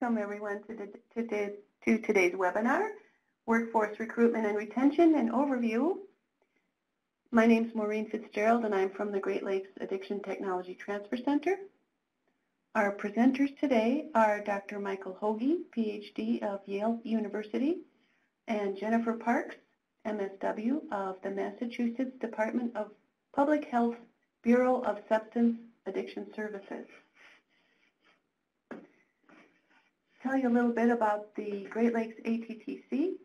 Welcome everyone to today's webinar, Workforce Recruitment and Retention and Overview. My name is Maureen Fitzgerald and I'm from the Great Lakes Addiction Technology Transfer Center. Our presenters today are Dr. Michael Hoge, PhD of Yale University, and Jennifer Parks, MSW of the Massachusetts Department of Public Health Bureau of Substance Addiction Services. Tell you a little bit about the Great Lakes ATTC.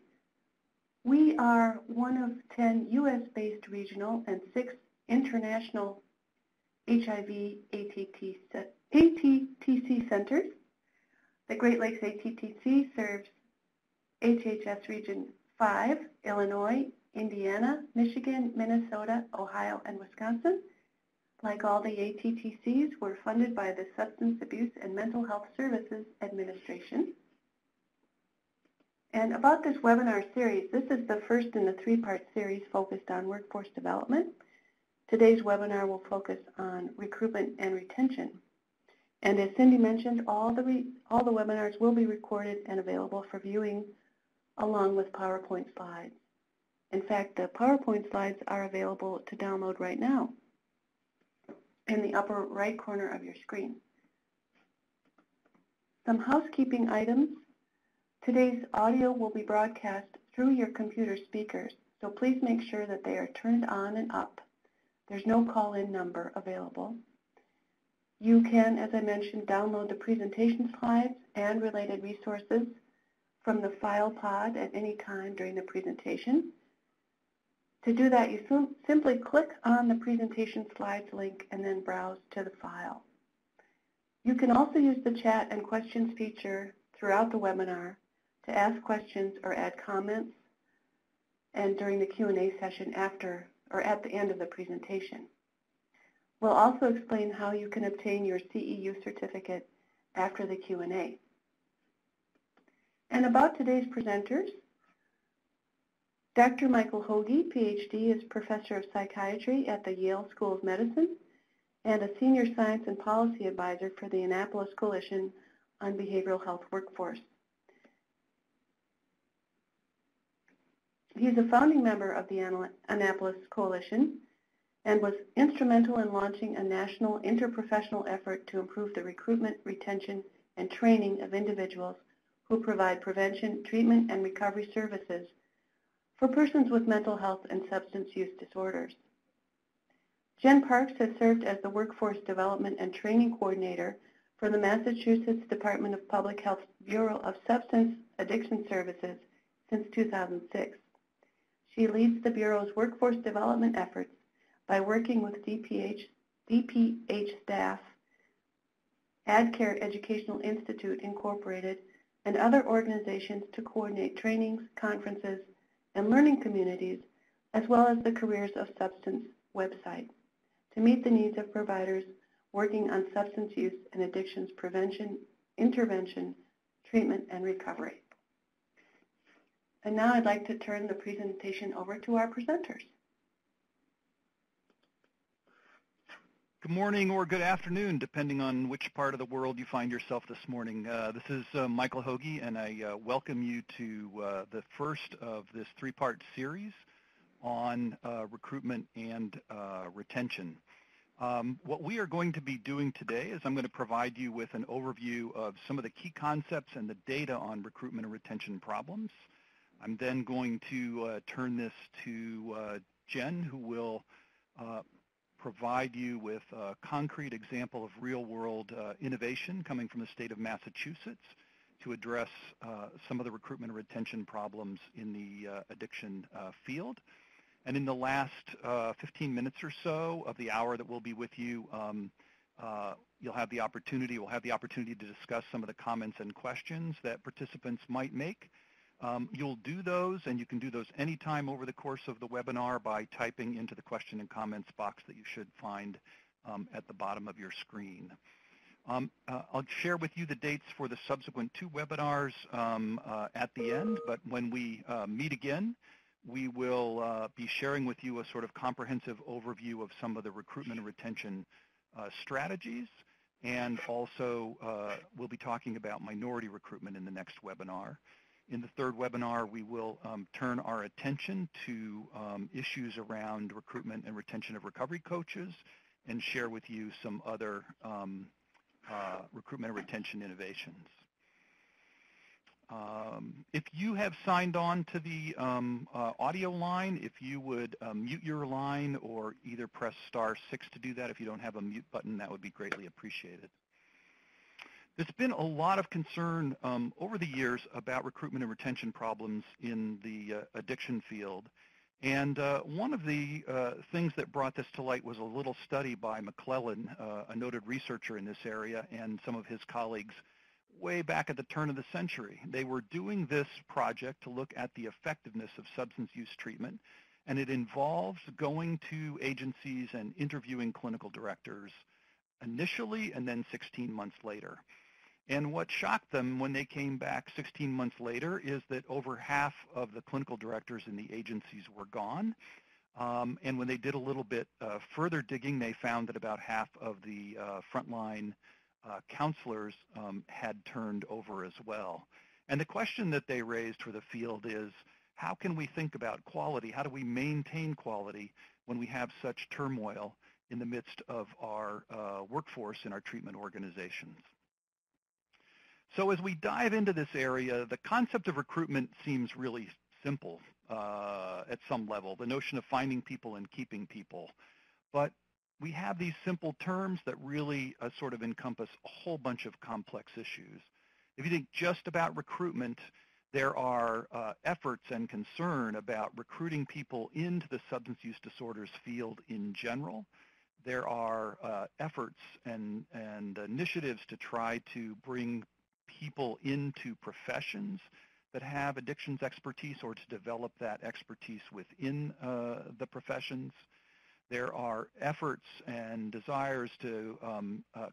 We are one of 10 U.S.-based regional and 6 international HIV ATTC centers. The Great Lakes ATTC serves HHS Region 5, Illinois, Indiana, Michigan, Minnesota, Ohio, and Wisconsin. Like all the ATTCs, we're funded by the Substance Abuse and Mental Health Services Administration. And about this webinar series, this is the first in the 3-part series focused on workforce development. Today's webinar will focus on recruitment and retention. And as Cindy mentioned, all the webinars will be recorded and available for viewing along with PowerPoint slides. In fact, the PowerPoint slides are available to download right now in the upper right corner of your screen. Some housekeeping items. Today's audio will be broadcast through your computer speakers, so please make sure that they are turned on and up. There's no call-in number available. You can, as I mentioned, download the presentation slides and related resources from the file pod at any time during the presentation. To do that, you simply click on the presentation slides link and then browse to the file. You can also use the chat and questions feature throughout the webinar to ask questions or add comments and during the Q&A session after or at the end of the presentation. We'll also explain how you can obtain your CEU certificate after the Q&A. And about today's presenters, Dr. Michael Hoge, PhD, is Professor of Psychiatry at the Yale School of Medicine and a Senior Science and Policy Advisor for the Annapolis Coalition on Behavioral Health Workforce. He's a founding member of the Annapolis Coalition and was instrumental in launching a national interprofessional effort to improve the recruitment, retention, and training of individuals who provide prevention, treatment, and recovery services for persons with mental health and substance use disorders. Jen Parks has served as the Workforce Development and Training Coordinator for the Massachusetts Department of Public Health Bureau of Substance Addiction Services since 2006. She leads the Bureau's workforce development efforts by working with DPH staff, AdCare Educational Institute Incorporated, and other organizations to coordinate trainings, conferences, and learning communities, as well as the Careers of Substance website, to meet the needs of providers working on substance use and addictions prevention, intervention, treatment, and recovery. And now I'd like to turn the presentation over to our presenters. Good morning or good afternoon, depending on which part of the world you find yourself this morning. This is Michael Hoge, and I welcome you to the first of this 3-part series on recruitment and retention. What we are going to be doing today is I'm going to provide you with an overview of some of the key concepts and the data on recruitment and retention problems. I'm then going to turn this to Jen, who will provide you with a concrete example of real-world innovation coming from the state of Massachusetts to address some of the recruitment and retention problems in the addiction field. And in the last 15 minutes or so of the hour that we'll be with you, we'll have the opportunity to discuss some of the comments and questions that participants might make. You'll do those, and you can do those anytime over the course of the webinar by typing into the question and comments box that you should find at the bottom of your screen. I'll share with you the dates for the subsequent 2 webinars at the end, but when we meet again, we will be sharing with you a sort of comprehensive overview of some of the recruitment and retention strategies And also, we'll be talking about minority recruitment in the next webinar. In the third webinar, we will turn our attention to issues around recruitment and retention of recovery coaches and share with you some other recruitment and retention innovations. If you have signed on to the audio line, if you would mute your line or either press *6 to do that. If you don't have a mute button, that would be greatly appreciated. There's been a lot of concern over the years about recruitment and retention problems in the addiction field. And one of the things that brought this to light was a little study by McClellan, a noted researcher in this area, and some of his colleagues way back at the turn of the century. They were doing this project to look at the effectiveness of substance use treatment, and it involves going to agencies and interviewing clinical directors initially and then 16 months later. And what shocked them when they came back 16 months later is that over half of the clinical directors in the agencies were gone. And when they did a little bit further digging, they found that about half of the frontline counselors had turned over as well. And the question that they raised for the field is, how can we think about quality? How do we maintain quality when we have such turmoil in the midst of our workforce and our treatment organizations? So as we dive into this area, the concept of recruitment seems really simple at some level, the notion of finding people and keeping people. But we have these simple terms that really sort of encompass a whole bunch of complex issues. If you think just about recruitment, there are efforts and concern about recruiting people into the substance use disorders field in general. There are efforts and initiatives to try to bring people into professions that have addictions expertise or to develop that expertise within the professions. There are efforts and desires to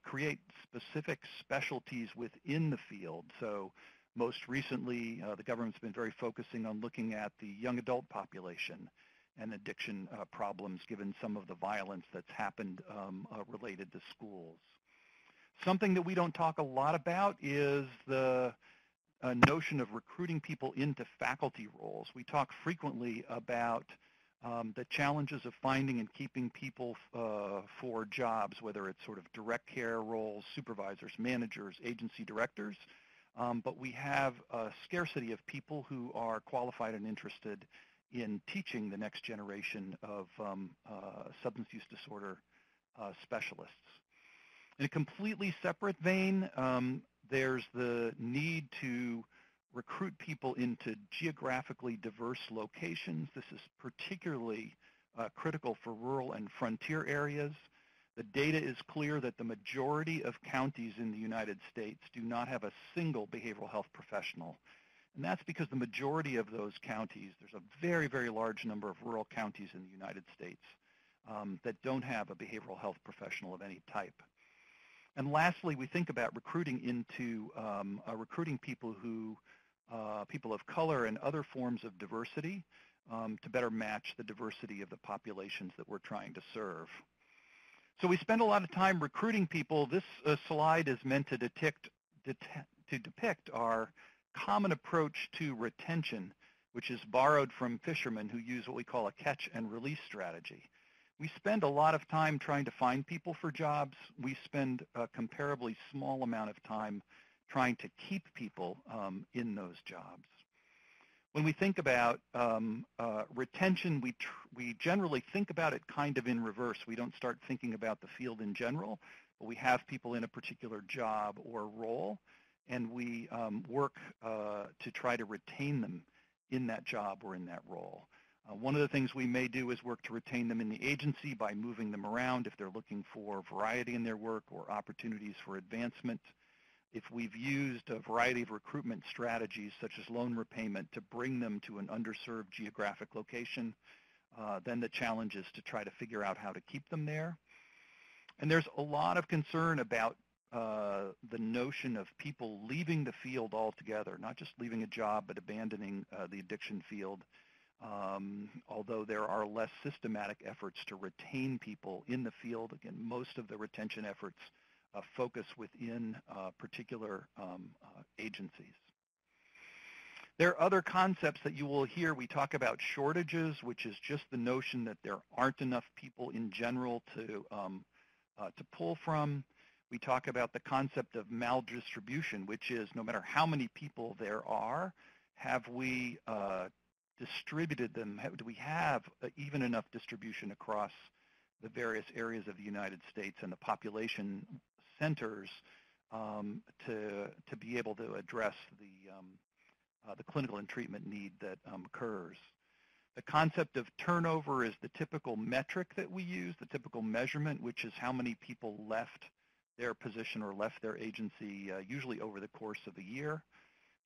create specific specialties within the field. So most recently, the government's been very focusing on looking at the young adult population and addiction problems given some of the violence that's happened related to schools. Something that we don't talk a lot about is the notion of recruiting people into faculty roles. We talk frequently about the challenges of finding and keeping people for jobs, whether it's sort of direct care roles, supervisors, managers, agency directors. But we have a scarcity of people who are qualified and interested in teaching the next generation of substance use disorder specialists. In a completely separate vein, there's the need to recruit people into geographically diverse locations. This is particularly critical for rural and frontier areas. The data is clear that the majority of counties in the United States do not have a single behavioral health professional. And that's because the majority of those counties, there's a very, very large number of rural counties in the United States that don't have a behavioral health professional of any type. And lastly, we think about recruiting into recruiting people who, people of color and other forms of diversity to better match the diversity of the populations that we're trying to serve. So we spend a lot of time recruiting people. This slide is meant to depict our common approach to retention, which is borrowed from fishermen who use what we call a catch and release strategy. We spend a lot of time trying to find people for jobs. We spend a comparably small amount of time trying to keep people in those jobs. When we think about retention, we generally think about it kind of in reverse. We don't start thinking about the field in general, but we have people in a particular job or role, and we work to try to retain them in that job or in that role. One of the things we may do is work to retain them in the agency by moving them around if they're looking for variety in their work or opportunities for advancement. If we've used a variety of recruitment strategies such as loan repayment to bring them to an underserved geographic location, then the challenge is to try to figure out how to keep them there. And there's a lot of concern about the notion of people leaving the field altogether, not just leaving a job, but abandoning the addiction field. Although there are less systematic efforts to retain people in the field. Again, most of the retention efforts focus within particular agencies. There are other concepts that you will hear. We talk about shortages, which is just the notion that there aren't enough people in general to pull from. We talk about the concept of maldistribution, which is no matter how many people there are, have we distributed them? Do we have even enough distribution across the various areas of the United States and the population centers to be able to address the clinical and treatment need that occurs? The concept of turnover is the typical metric that we use, the typical measurement, which is how many people left their position or left their agency, usually over the course of a year.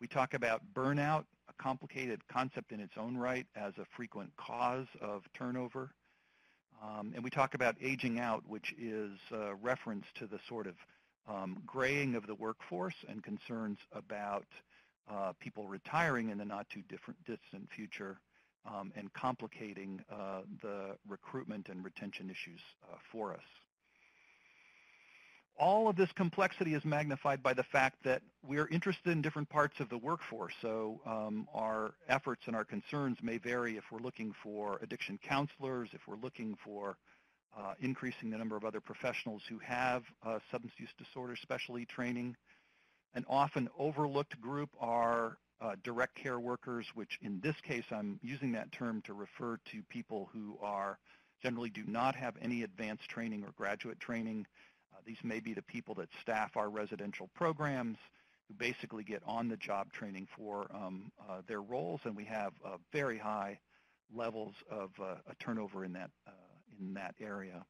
We talk about burnout, a complicated concept in its own right as a frequent cause of turnover. And we talk about aging out, which is a reference to the sort of graying of the workforce and concerns about people retiring in the not too distant future and complicating the recruitment and retention issues for us. All of this complexity is magnified by the fact that we're interested in different parts of the workforce. So our efforts and our concerns may vary if we're looking for addiction counselors, if we're looking for increasing the number of other professionals who have substance use disorder specialty training. An often overlooked group are direct care workers, which in this case I'm using that term to refer to people who generally do not have any advanced training or graduate training. These may be the people that staff our residential programs, who basically get on-the-job training for their roles, and we have very high levels of a turnover in that area.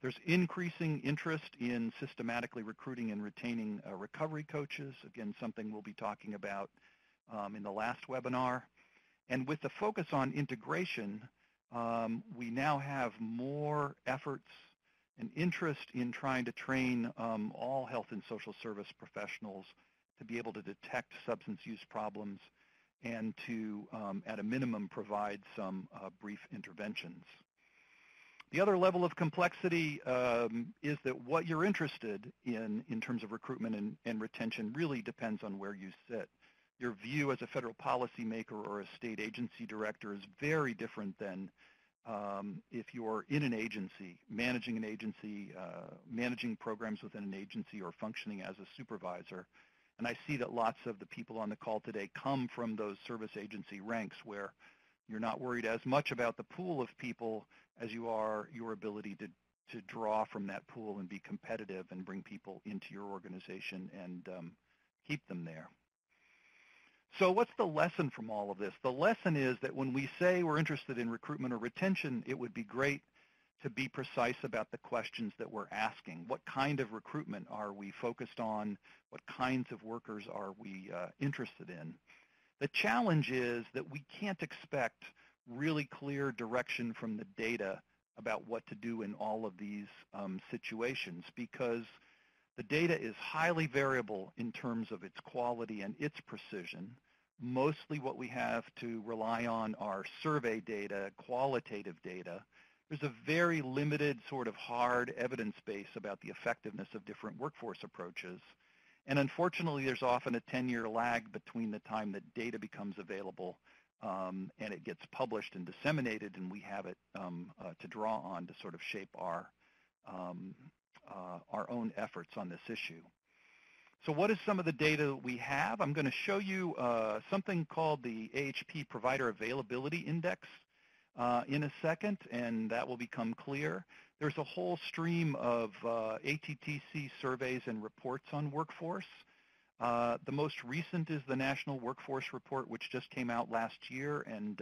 There's increasing interest in systematically recruiting and retaining recovery coaches, again, something we'll be talking about in the last webinar. And with the focus on integration, we now have more efforts and interest in trying to train all health and social service professionals to be able to detect substance use problems and to, at a minimum, provide some brief interventions. The other level of complexity is that what you're interested in terms of recruitment and retention really depends on where you sit. Your view as a federal policymaker or a state agency director is very different than if you're in an agency, managing programs within an agency or functioning as a supervisor. And I see that lots of the people on the call today come from those service agency ranks where you're not worried as much about the pool of people as you are your ability to draw from that pool and be competitive and bring people into your organization and keep them there. So what's the lesson from all of this? The lesson is that when we say we're interested in recruitment or retention, it would be great to be precise about the questions that we're asking. What kind of recruitment are we focused on? What kinds of workers are we interested in? The challenge is that we can't expect really clear direction from the data about what to do in all of these situations because the data is highly variable in terms of its quality and its precision. Mostly what we have to rely on are survey data, qualitative data. There's a very limited sort of hard evidence base about the effectiveness of different workforce approaches. And unfortunately, there's often a 10-year lag between the time that data becomes available and it gets published and disseminated, and we have it to draw on to sort of shape our own efforts on this issue. So what is some of the data that we have? I'm going to show you something called the AHP Provider Availability Index in a second, and that will become clear. There's a whole stream of ATTC surveys and reports on workforce. The most recent is the National Workforce Report, which just came out last year, and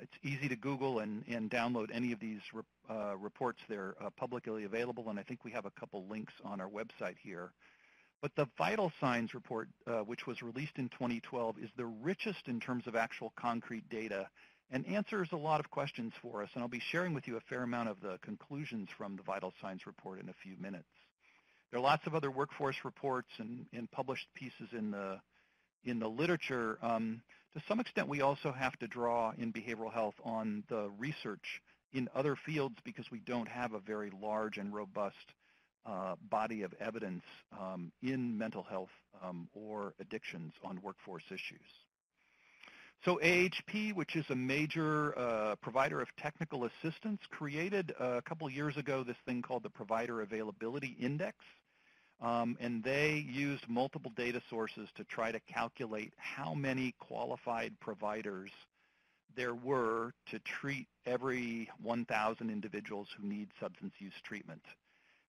it's easy to Google and download any of these reports. They're publicly available, and I think we have a couple links on our website here. But the Vital Signs report, which was released in 2012, is the richest in terms of actual concrete data and answers a lot of questions for us. And I'll be sharing with you a fair amount of the conclusions from the Vital Signs report in a few minutes. There are lots of other workforce reports and published pieces in the literature. To some extent, we also have to draw in behavioral health on the research in other fields because we don't have a very large and robust body of evidence in mental health or addictions on workforce issues. So AHP, which is a major provider of technical assistance, created a couple years ago this thing called the Provider Availability Index. And they used multiple data sources to try to calculate how many qualified providers there were to treat every 1,000 individuals who need substance use treatment.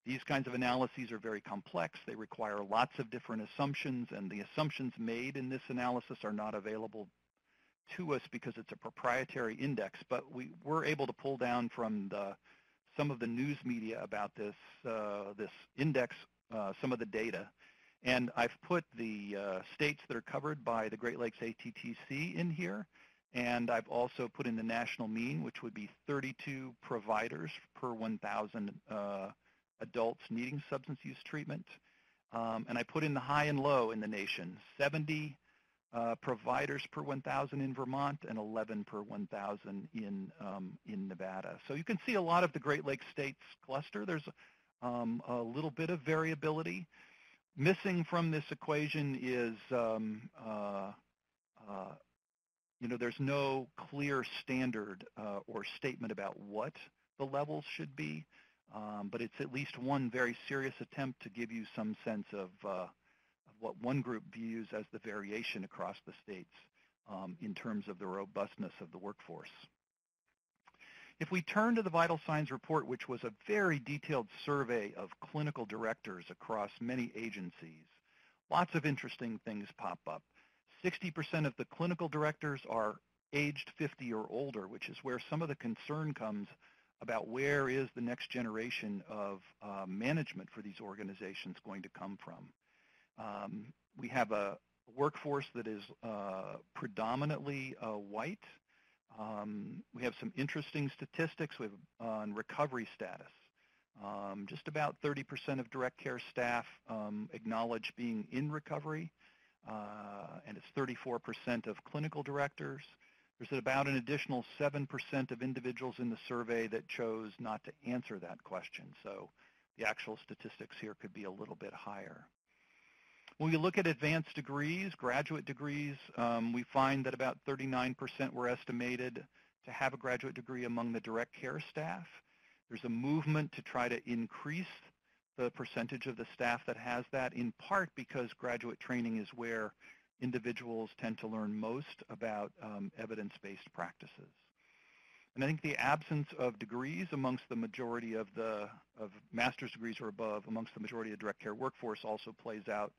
These kinds of analyses are very complex. They require lots of different assumptions, and the assumptions made in this analysis are not available to us because it's a proprietary index, but we were able to pull down from some of the news media about this index some of the data. And I've put the states that are covered by the Great Lakes ATTC in here, and I've also put in the national mean, which would be 32 providers per 1,000 adults needing substance use treatment. And I put in the high and low in the nation, 70 providers per 1,000 in Vermont and 11 per 1,000 in Nevada. So you can see a lot of the Great Lakes states cluster. There's a little bit of variability. Missing from this equation is, there's no clear standard or statement about what the levels should be, but it's at least one very serious attempt to give you some sense of what one group views as the variation across the states in terms of the robustness of the workforce. If we turn to the Vital Signs report, which was a very detailed survey of clinical directors across many agencies, lots of interesting things pop up. 60% of the clinical directors are aged 50 or older, which is where some of the concern comes about where is the next generation of management for these organizations going to come from. We have a workforce that is predominantly white. We have some interesting statistics on recovery status. Just about 30% of direct care staff acknowledge being in recovery, and it's 34% of clinical directors. There's about an additional 7% of individuals in the survey that chose not to answer that question. So the actual statistics here could be a little bit higher. When we look at advanced degrees, graduate degrees, we find that about 39% were estimated to have a graduate degree among the direct care staff. There's a movement to try to increase the percentage of the staff that has that, in part because graduate training is where individuals tend to learn most about evidence-based practices. And I think the absence of degrees amongst the majority of master's degrees or above amongst the majority of direct care workforce also plays out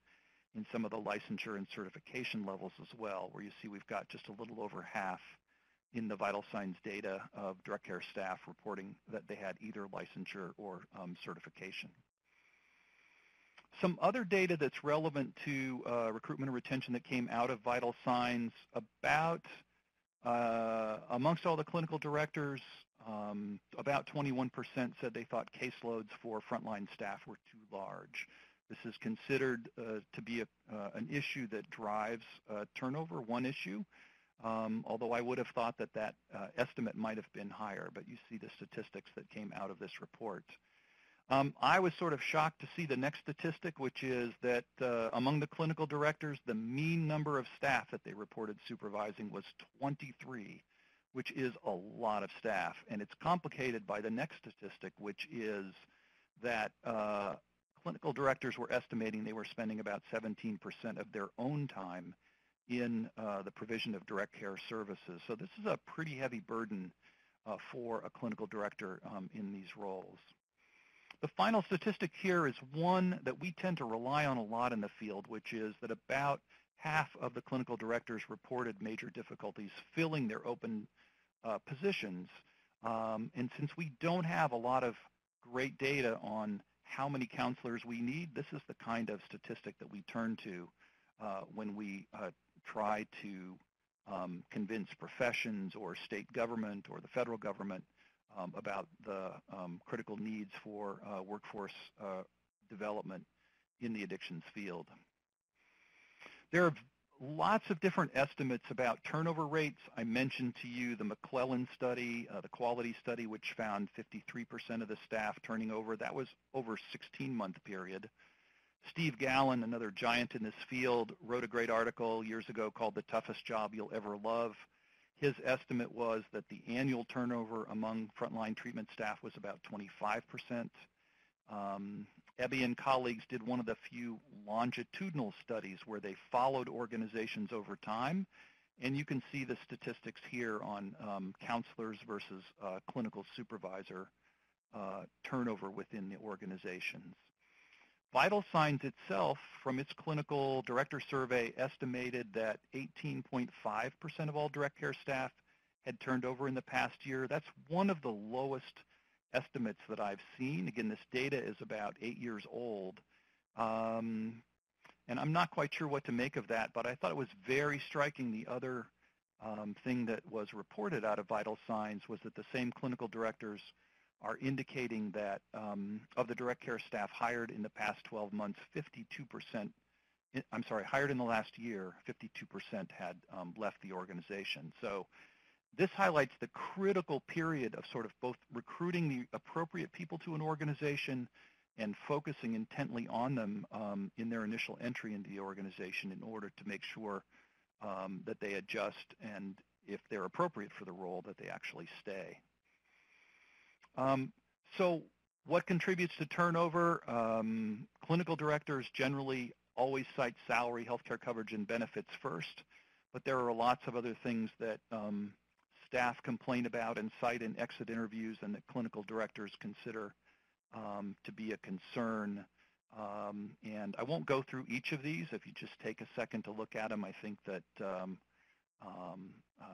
in some of the licensure and certification levels as well, where you see we've got just a little over half in the Vital Signs data of direct care staff reporting that they had either licensure or certification. Some other data that's relevant to recruitment and retention that came out of Vital Signs about, amongst all the clinical directors, about 21% said they thought caseloads for frontline staff were too large. This is considered to be an issue that drives turnover, one issue, although I would have thought that estimate might have been higher, but you see the statistics that came out of this report. I was sort of shocked to see the next statistic, which is that among the clinical directors, the mean number of staff that they reported supervising was 23, which is a lot of staff. And it's complicated by the next statistic, which is that clinical directors were estimating they were spending about 17% of their own time in the provision of direct care services. So this is a pretty heavy burden for a clinical director in these roles. The final statistic here is one that we tend to rely on a lot in the field, which is that about half of the clinical directors reported major difficulties filling their open positions. And since we don't have a lot of great data on how many counselors we need, this is the kind of statistic that we turn to when we try to convince professions or state government or the federal government about the critical needs for workforce development in the addictions field. There are lots of different estimates about turnover rates. I mentioned to you the McClellan study, the quality study, which found 53% of the staff turning over. That was over a 16-month period. Steve Gallen, another giant in this field, wrote a great article years ago called The Toughest Job You'll Ever Love. His estimate was that the annual turnover among frontline treatment staff was about 25%. Ebby and colleagues did one of the few longitudinal studies where they followed organizations over time, and you can see the statistics here on counselors versus clinical supervisor turnover within the organizations. Vital Signs itself, from its clinical director survey, estimated that 18.5% of all direct care staff had turned over in the past year. That's one of the lowest estimates that I've seen. Again, this data is about 8 years old. And I'm not quite sure what to make of that, but I thought it was very striking. The other thing that was reported out of Vital Signs was that the same clinical directors are indicating that of the direct care staff hired in the past 12 months, 52%, hired in the last year, 52% had left the organization. So this highlights the critical period of sort of both recruiting the appropriate people to an organization and focusing intently on them in their initial entry into the organization in order to make sure that they adjust and, if they're appropriate for the role, that they actually stay. So what contributes to turnover? Clinical directors generally always cite salary, healthcare coverage, and benefits first, but there are lots of other things that staff complain about and cite in exit interviews and that clinical directors consider to be a concern. And I won't go through each of these. If you just take a second to look at them, I think that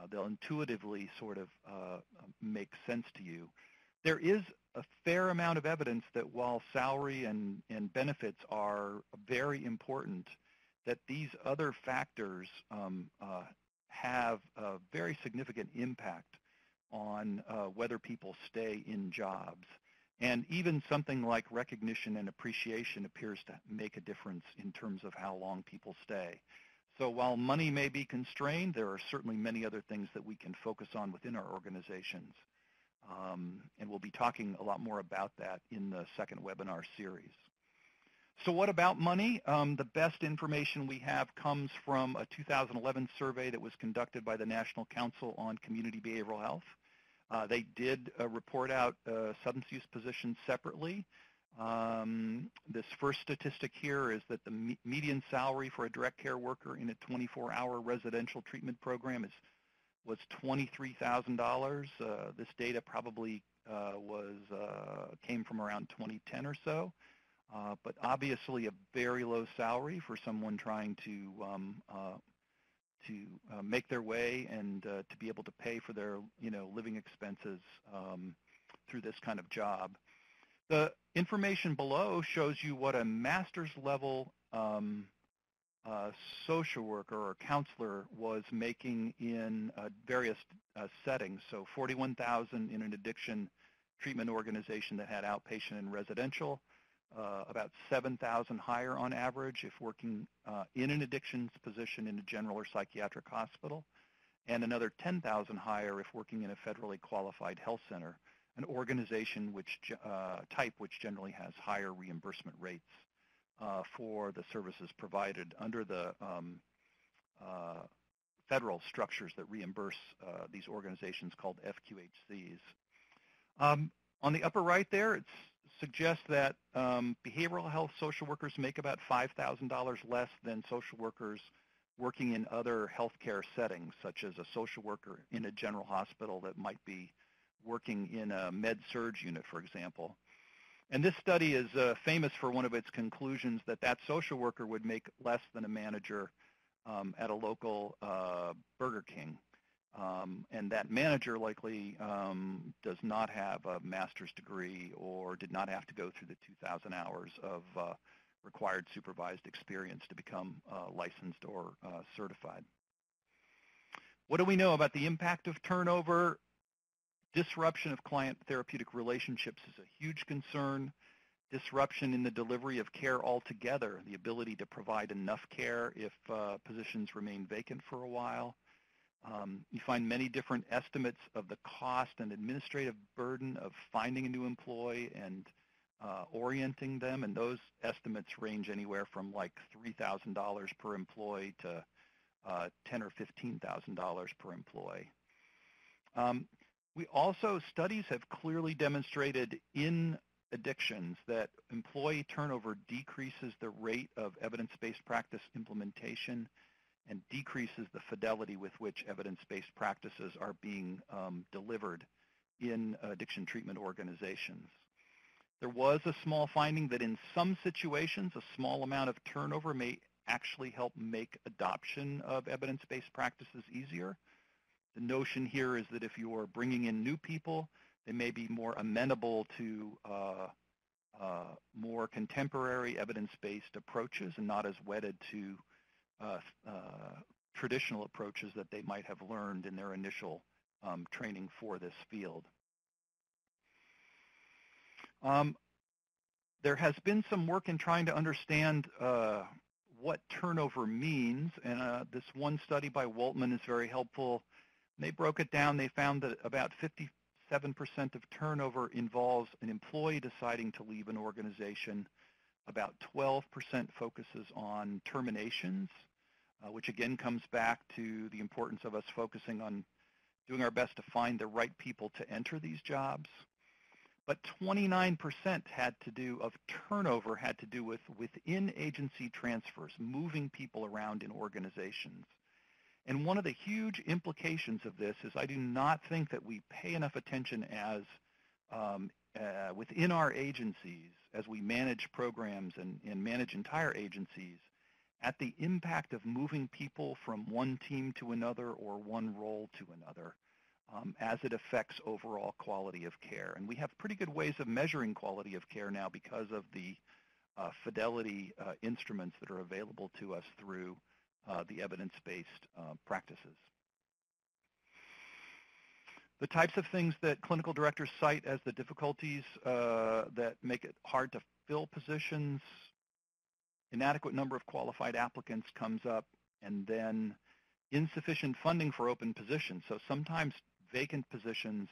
they'll intuitively sort of make sense to you. There is a fair amount of evidence that while salary and benefits are very important, that these other factors have a very significant impact on whether people stay in jobs. And even something like recognition and appreciation appears to make a difference in terms of how long people stay. So while money may be constrained, there are certainly many other things that we can focus on within our organizations. And we'll be talking a lot more about that in the second webinar series. So what about money? The best information we have comes from a 2011 survey that was conducted by the National Council on Community Behavioral Health. They did report out substance use positions separately. This first statistic here is that the median salary for a direct care worker in a 24-hour residential treatment program was $23,000. This data probably came from around 2010 or so, but obviously a very low salary for someone trying to make their way and to be able to pay for their living expenses through this kind of job. The information below shows you what a master's level social worker or counselor was making in various settings. So $41,000 in an addiction treatment organization that had outpatient and residential, about $7,000 higher on average if working in an addictions position in a general or psychiatric hospital, and another $10,000 higher if working in a federally qualified health center, an organization which generally has higher reimbursement rates for the services provided under the federal structures that reimburse these organizations called FQHCs. On the upper right there, it suggests that behavioral health social workers make about $5,000 less than social workers working in other healthcare settings, such as a social worker in a general hospital that might be working in a med-surg unit, for example. And this study is famous for one of its conclusions that that social worker would make less than a manager at a local Burger King. And that manager likely does not have a master's degree or did not have to go through the 2,000 hours of required supervised experience to become licensed or certified. What do we know about the impact of turnover? Disruption of client therapeutic relationships is a huge concern. disruption in the delivery of care altogether, the ability to provide enough care if positions remain vacant for a while. You find many different estimates of the cost and administrative burden of finding a new employee and orienting them, and those estimates range anywhere from like $3,000 per employee to $10,000 or $15,000 per employee. Studies have clearly demonstrated in addictions that employee turnover decreases the rate of evidence-based practice implementation and decreases the fidelity with which evidence-based practices are being delivered in addiction treatment organizations. There was a small finding that in some situations, a small amount of turnover may actually help make adoption of evidence-based practices easier. The notion here is that if you're bringing in new people, they may be more amenable to more contemporary evidence-based approaches and not as wedded to traditional approaches that they might have learned in their initial training for this field. There has been some work in trying to understand what turnover means, and this one study by Waltman is very helpful. They broke it down. They found that about 57% of turnover involves an employee deciding to leave an organization. About 12% focuses on terminations, which again comes back to the importance of us focusing on doing our best to find the right people to enter these jobs. But 29% of turnover had to do with within agency transfers, moving people around in organizations. And one of the huge implications of this is I do not think that we pay enough attention as within our agencies as we manage programs and manage entire agencies at the impact of moving people from one team to another or one role to another as it affects overall quality of care. And we have pretty good ways of measuring quality of care now because of the fidelity instruments that are available to us through the evidence-based practices. The types of things that clinical directors cite as the difficulties that make it hard to fill positions, inadequate number of qualified applicants comes up, and then insufficient funding for open positions. So sometimes vacant positions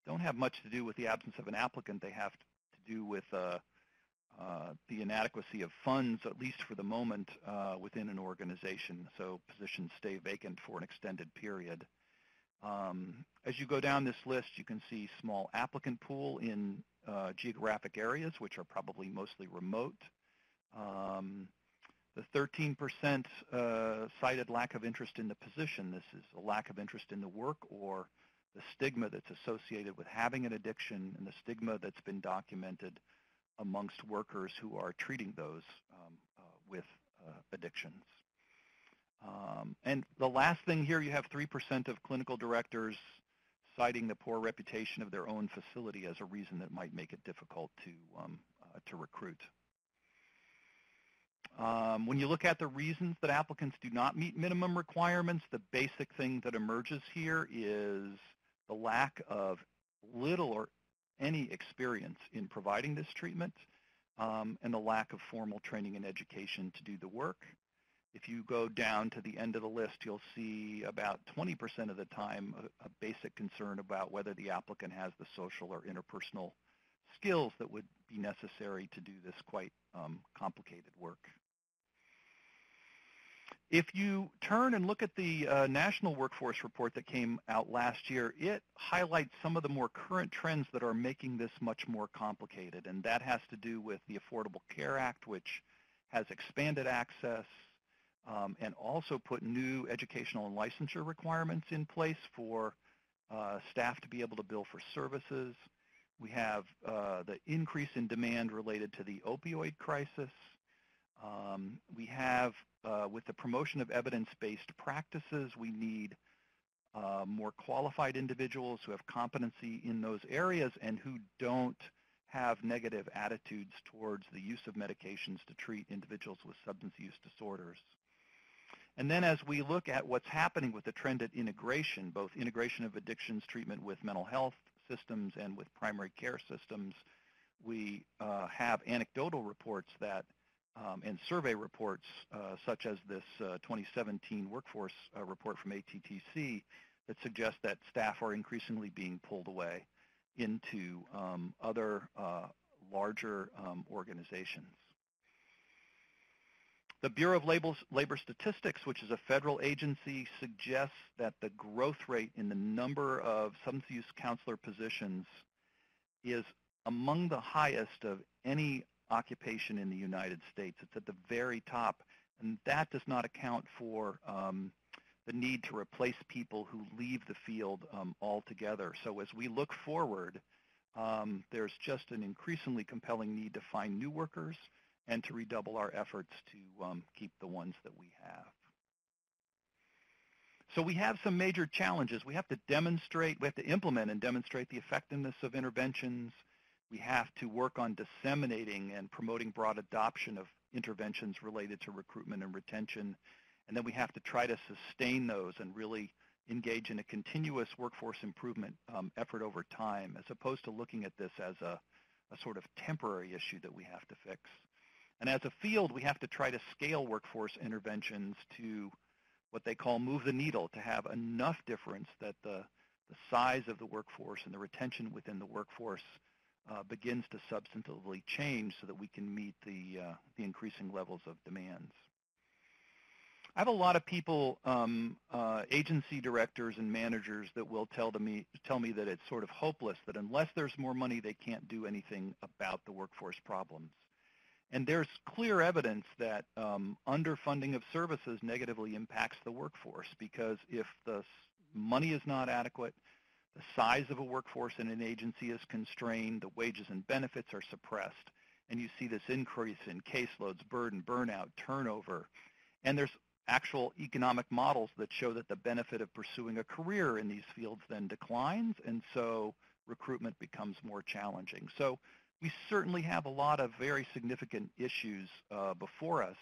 don't have much to do with the absence of an applicant. They have to do with the inadequacy of funds, at least for the moment, within an organization. So positions stay vacant for an extended period. As you go down this list, you can see small applicant pool in geographic areas, which are probably mostly remote. The 13% cited lack of interest in the position. This is a lack of interest in the work or the stigma that's associated with having an addiction and the stigma that's been documented amongst workers who are treating those with addictions. And the last thing here, you have 3% of clinical directors citing the poor reputation of their own facility as a reason that might make it difficult to recruit. When you look at the reasons that applicants do not meet minimum requirements, the basic thing that emerges here is the lack of little or any experience in providing this treatment and the lack of formal training and education to do the work. If you go down to the end of the list, you'll see about 20% of the time a basic concern about whether the applicant has the social or interpersonal skills that would be necessary to do this quite complicated work. If you turn and look at the National Workforce Report that came out last year, it highlights some of the more current trends that are making this much more complicated, and that has to do with the Affordable Care Act, which has expanded access and also put new educational and licensure requirements in place for staff to be able to bill for services. We have the increase in demand related to the opioid crisis. We have, with the promotion of evidence-based practices, we need more qualified individuals who have competency in those areas and who don't have negative attitudes towards the use of medications to treat individuals with substance use disorders. And then as we look at what's happening with the trend at integration, both integration of addictions treatment with mental health systems and with primary care systems, we have anecdotal reports that and survey reports such as this 2017 workforce report from ATTC that suggest that staff are increasingly being pulled away into other larger organizations. The Bureau of Labor Statistics, which is a federal agency, suggests that the growth rate in the number of substance use counselor positions is among the highest of any occupation in the United States. It's at the very top, and that does not account for the need to replace people who leave the field altogether. So as we look forward, there's just an increasingly compelling need to find new workers and to redouble our efforts to keep the ones that we have. So we have some major challenges. We have to implement and demonstrate the effectiveness of interventions. We have to work on disseminating and promoting broad adoption of interventions related to recruitment and retention. And then we have to try to sustain those and really engage in a continuous workforce improvement effort over time, as opposed to looking at this as a sort of temporary issue that we have to fix. And as a field, we have to try to scale workforce interventions to what they call move the needle, to have enough difference that the size of the workforce and the retention within the workforce begins to substantively change so that we can meet the increasing levels of demands. I have a lot of people, agency directors and managers, that will tell me that it's sort of hopeless, that unless there's more money, they can't do anything about the workforce problems. And there's clear evidence that underfunding of services negatively impacts the workforce, because if the money is not adequate, the size of a workforce in an agency is constrained, the wages and benefits are suppressed, and you see this increase in caseloads, burden, burnout, turnover. And there's actual economic models that show that the benefit of pursuing a career in these fields then declines, and so recruitment becomes more challenging. So we certainly have a lot of very significant issues before us.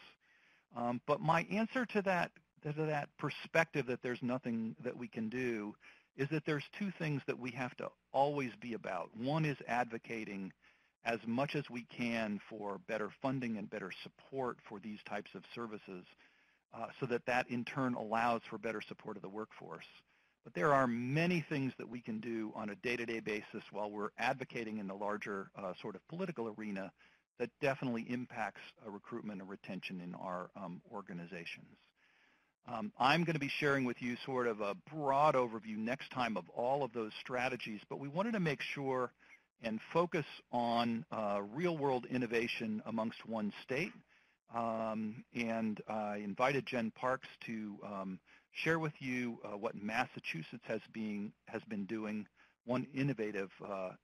But my answer to that perspective that there's nothing that we can do is that there's two things that we have to always be about. One is advocating as much as we can for better funding and better support for these types of services, so that in turn allows for better support of the workforce. But there are many things that we can do on a day-to-day basis while we're advocating in the larger sort of political arena that definitely impacts recruitment and retention in our organizations. I'm going to be sharing with you sort of a broad overview next time of all of those strategies, but we wanted to make sure and focus on real-world innovation amongst one state. And I invited Jen Parks to share with you what Massachusetts has been doing, one innovative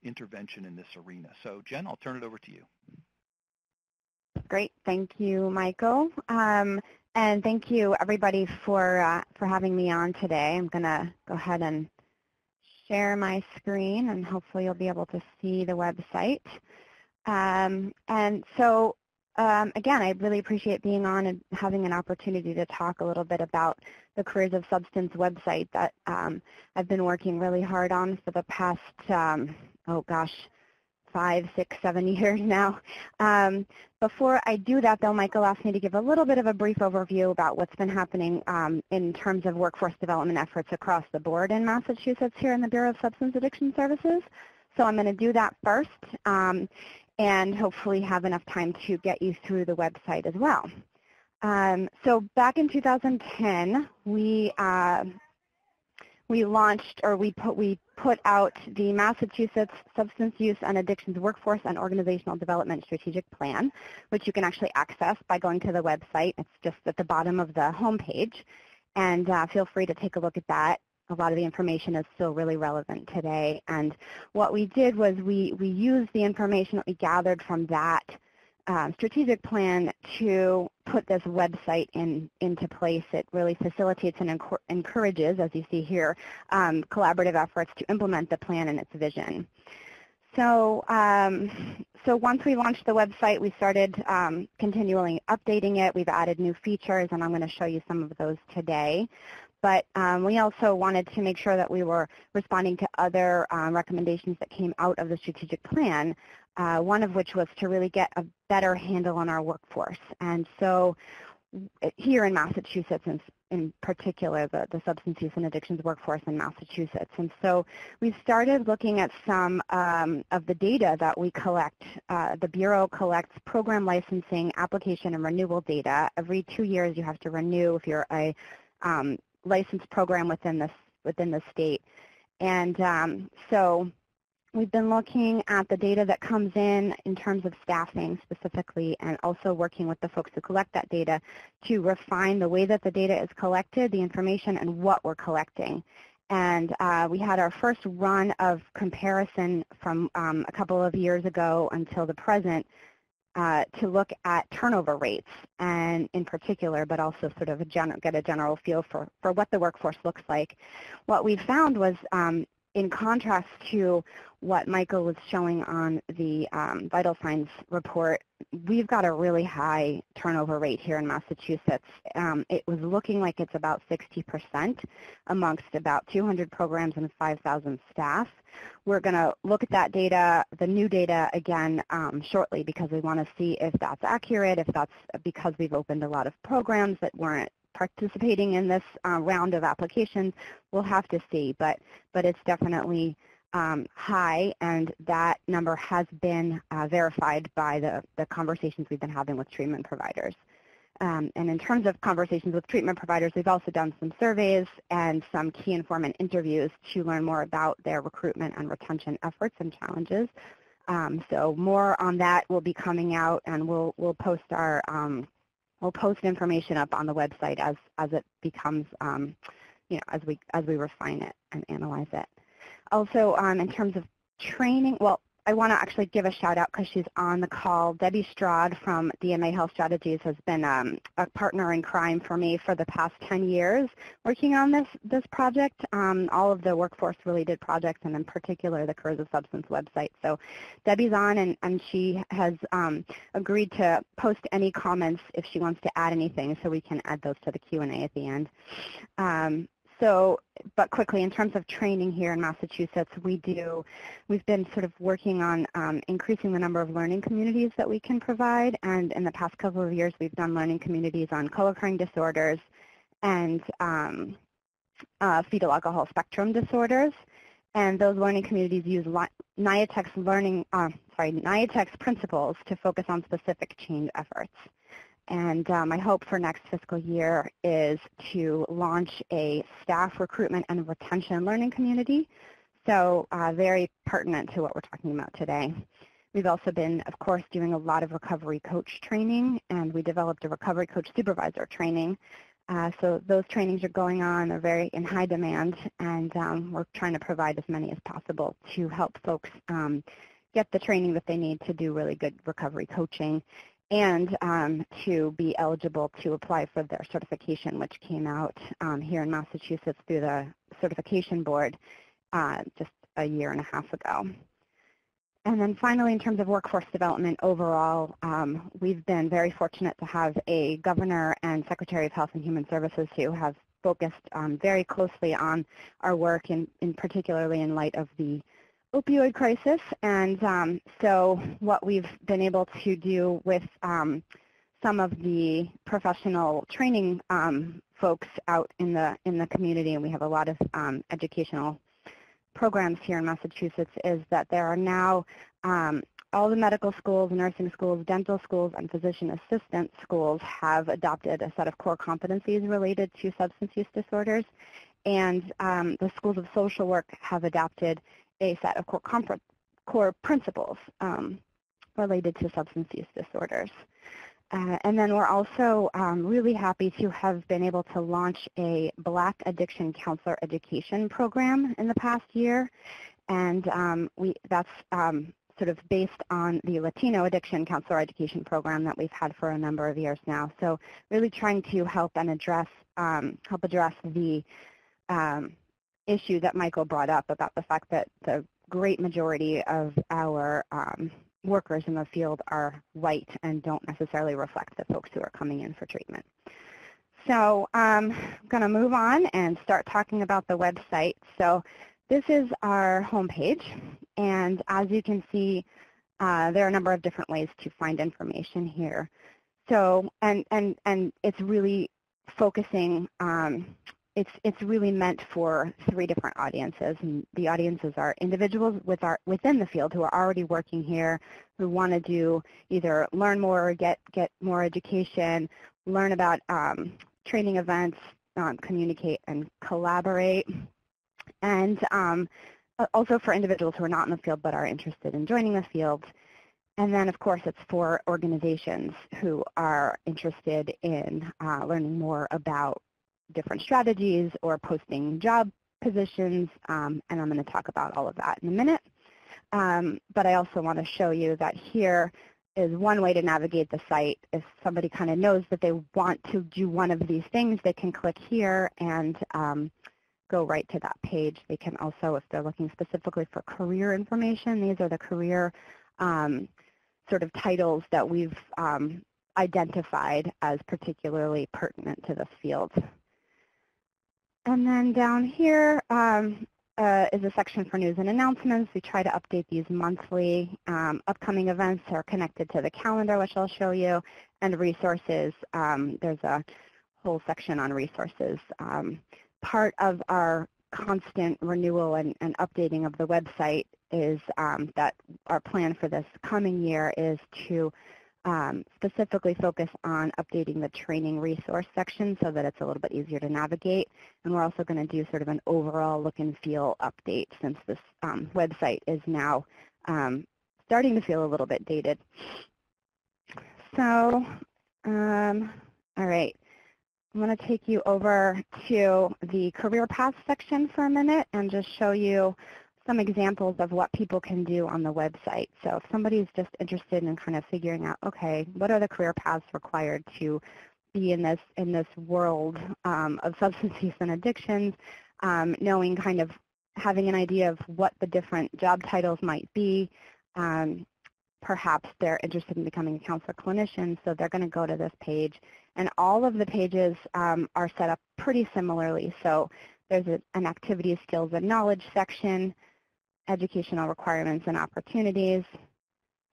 intervention in this arena. So Jen, I'll turn it over to you. Great. Thank you, Michael. And thank you, everybody, for having me on today. I'm going to go ahead and share my screen, and hopefully you'll be able to see the website. And so, again, I really appreciate being on and having an opportunity to talk a little bit about the Careers of Substance website that I've been working really hard on for the past, 5, 6, 7 years now. Before I do that, though, Michael asked me to give a little bit of a brief overview about what's been happening in terms of workforce development efforts across the board in Massachusetts here in the Bureau of Substance Addiction Services. So I'm going to do that first and hopefully have enough time to get you through the website as well. So back in 2010, we launched, or we put out the Massachusetts Substance Use and Addictions Workforce and Organizational Development Strategic Plan, which you can actually access by going to the website. It's just at the bottom of the homepage, and feel free to take a look at that. A lot of the information is still really relevant today. And what we did was we used the information that we gathered from that strategic plan to put this website into place. It really facilitates and encourages, as you see here, collaborative efforts to implement the plan and its vision. So, so once we launched the website, we started continually updating it. We've added new features, and I'm going to show you some of those today. But we also wanted to make sure that we were responding to other recommendations that came out of the strategic plan, one of which was to really get a better handle on our workforce. And so here in Massachusetts, in particular, the substance use and addictions workforce in Massachusetts. And so we started looking at some of the data that we collect. The Bureau collects program licensing, application, and renewal data. Every 2 years you have to renew if you're a licensed program within the state. And so we've been looking at the data that comes in terms of staffing specifically, and also working with the folks who collect that data to refine the way that the data is collected, the information, and what we're collecting. And we had our first run of comparison from a couple of years ago until the present to look at turnover rates, and in particular, but also sort of get a general feel for what the workforce looks like. What we found was, in contrast to what Michael was showing on the vital signs report, we've got a really high turnover rate here in Massachusetts. It was looking like it's about 60% amongst about 200 programs and 5,000 staff. We're going to look at that data, the new data, again shortly, because we want to see if that's accurate, if that's because we've opened a lot of programs that weren't participating in this round of applications. We'll have to see, but it's definitely high, and that number has been verified by the conversations we've been having with treatment providers. And in terms of conversations with treatment providers, we've also done some surveys and some key informant interviews to learn more about their recruitment and retention efforts and challenges. So more on that will be coming out, and we'll post our we'll post information up on the website as it becomes, as we refine it and analyze it. Also, in terms of training, well, I want to actually give a shout out because she's on the call. Debbie Strad from DMA Health Strategies has been a partner in crime for me for the past 10 years working on this project, all of the workforce-related projects, and in particular the Curves of Substance website. So Debbie's on, and she has agreed to post any comments if she wants to add anything, so we can add those to the Q&A at the end. But quickly, in terms of training here in Massachusetts, we've been sort of working on increasing the number of learning communities that we can provide, and in the past couple of years, we've done learning communities on co-occurring disorders and fetal alcohol spectrum disorders. And those learning communities use NIATEC's principles to focus on specific change efforts. And my hope for next fiscal year is to launch a staff recruitment and retention learning community, so very pertinent to what we're talking about today. We've also been, of course, doing a lot of recovery coach training, and we developed a recovery coach supervisor training. So those trainings are going on. They're very in high demand, and we're trying to provide as many as possible to help folks get the training that they need to do really good recovery coaching, and to be eligible to apply for their certification, which came out here in Massachusetts through the certification board just a year and a half ago. And then finally, in terms of workforce development overall, we've been very fortunate to have a governor and Secretary of Health and Human Services who have focused very closely on our work, in particularly in light of the opioid crisis. And so what we've been able to do with some of the professional training folks out in the community, and we have a lot of educational programs here in Massachusetts, is that there are now all the medical schools, nursing schools, dental schools, and physician assistant schools have adopted a set of core competencies related to substance use disorders, and the schools of social work have adopted a set of core principles related to substance use disorders. And then we're also really happy to have been able to launch a Black Addiction Counselor Education program in the past year. And that's sort of based on the Latino Addiction Counselor Education program that we've had for a number of years now. So really trying to help address the issue that Michael brought up about the fact that the great majority of our workers in the field are white and don't necessarily reflect the folks who are coming in for treatment. So I'm going to move on and start talking about the website. So this is our homepage, and as you can see, there are a number of different ways to find information here. So, and it's really focusing, it's really meant for 3 different audiences, and the audiences are individuals within the field who are already working here, who want to do either learn more or get more education, learn about training events, communicate and collaborate, and also for individuals who are not in the field but are interested in joining the field. And then, of course, it's for organizations who are interested in learning more about different strategies or posting job positions, and I'm going to talk about all of that in a minute. But I also want to show you that here is one way to navigate the site. If somebody kind of knows that they want to do one of these things, they can click here and go right to that page. They can also, if they're looking specifically for career information, these are the career sort of titles that we've identified as particularly pertinent to this field. And then down here is a section for news and announcements. We try to update these monthly. Upcoming events are connected to the calendar, which I'll show you, and resources. There's a whole section on resources. Part of our constant renewal and updating of the website is that our plan for this coming year is to specifically focus on updating the training resource section so that it's a little bit easier to navigate. And we're also going to do sort of an overall look and feel update since this website is now starting to feel a little bit dated. So, all right. I'm going to take you over to the career path section for a minute and just show you some examples of what people can do on the website. So if somebody's just interested in kind of figuring out, okay, what are the career paths required to be in this world of substance use and addictions, knowing kind of having an idea of what the different job titles might be. Perhaps they're interested in becoming a counselor clinician, so they're going to go to this page. And all of the pages are set up pretty similarly. So there's an activities, skills, and knowledge section, educational requirements and opportunities,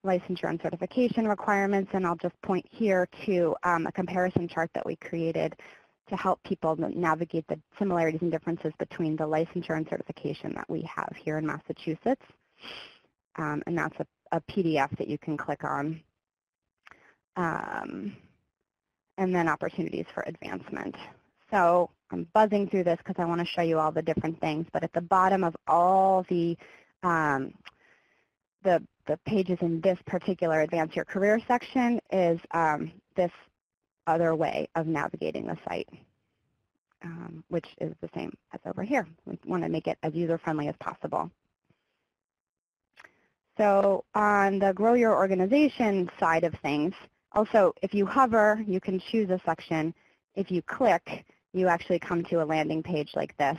licensure and certification requirements, and I'll just point here to a comparison chart that we created to help people navigate the similarities and differences between the licensure and certification that we have here in Massachusetts. And that's a PDF that you can click on. And then opportunities for advancement. So I'm buzzing through this because I want to show you all the different things, but at the bottom of all the pages in this particular Advance Your Career section is this other way of navigating the site, which is the same as over here. We want to make it as user-friendly as possible. So on the Grow Your Organization side of things, also if you hover, you can choose a section. If you click, you actually come to a landing page like this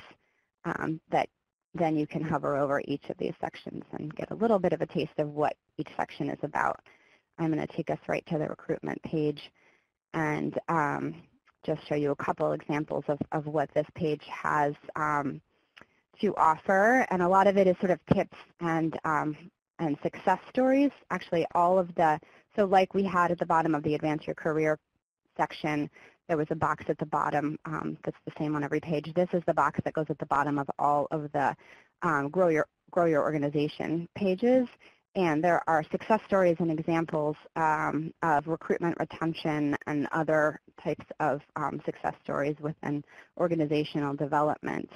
that then you can hover over each of these sections and get a little bit of a taste of what each section is about. I'm going to take us right to the recruitment page and just show you a couple examples of what this page has to offer. And a lot of it is sort of tips and success stories. Actually, all of so like we had at the bottom of the Advance Your Career section, there was a box at the bottom that's the same on every page. This is the box that goes at the bottom of all of the Grow Your Organization pages. And there are success stories and examples of recruitment, retention, and other types of success stories within organizational development.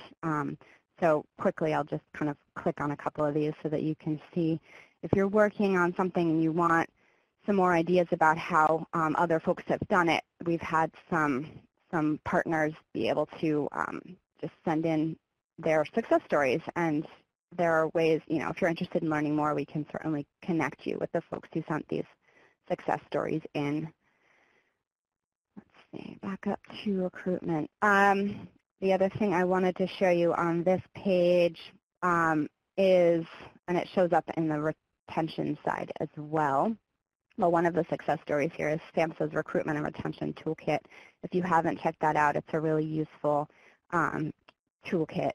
So quickly, I'll just kind of click on a couple of these so that you can see if you're working on something and you want some more ideas about how other folks have done it. We've had some partners be able to just send in their success stories, and there are ways, if you're interested in learning more, we can certainly connect you with the folks who sent these success stories in. Let's see, back up to recruitment. The other thing I wanted to show you on this page is and it shows up in the retention side as well. Well, one of the success stories here is SAMHSA's Recruitment and Retention Toolkit. If you haven't checked that out, it's a really useful toolkit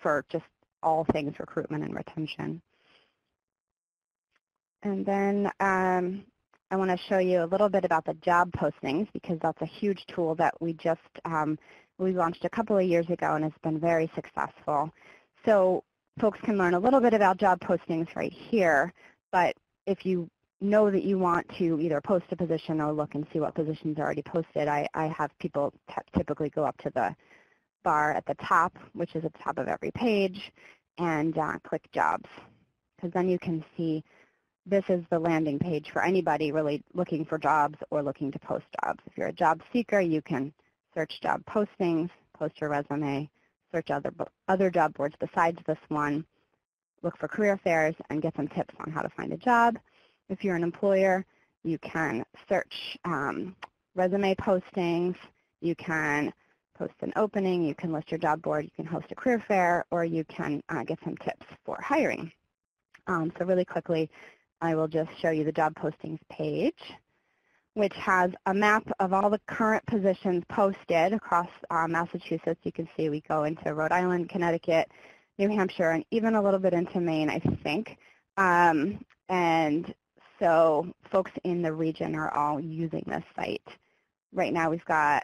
for just all things recruitment and retention. And then I want to show you a little bit about the job postings, because that's a huge tool that we just we launched a couple of years ago, and it's been very successful. So folks can learn a little bit about job postings right here, but if you know that you want to either post a position or look and see what positions are already posted, I have people typically go up to the bar at the top, which is at the top of every page, and click jobs, because then you can see this is the landing page for anybody really looking for jobs or looking to post jobs. If you're a job seeker, you can search job postings, post your resume, search other job boards besides this one, look for career fairs, and get some tips on how to find a job. If you're an employer, you can search resume postings, you can post an opening, you can list your job board, you can host a career fair, or you can get some tips for hiring. So really quickly, I will just show you the job postings page, which has a map of all the current positions posted across Massachusetts. You can see we go into Rhode Island, Connecticut, New Hampshire, and even a little bit into Maine, I think. And so folks in the region are all using this site. Right now we've got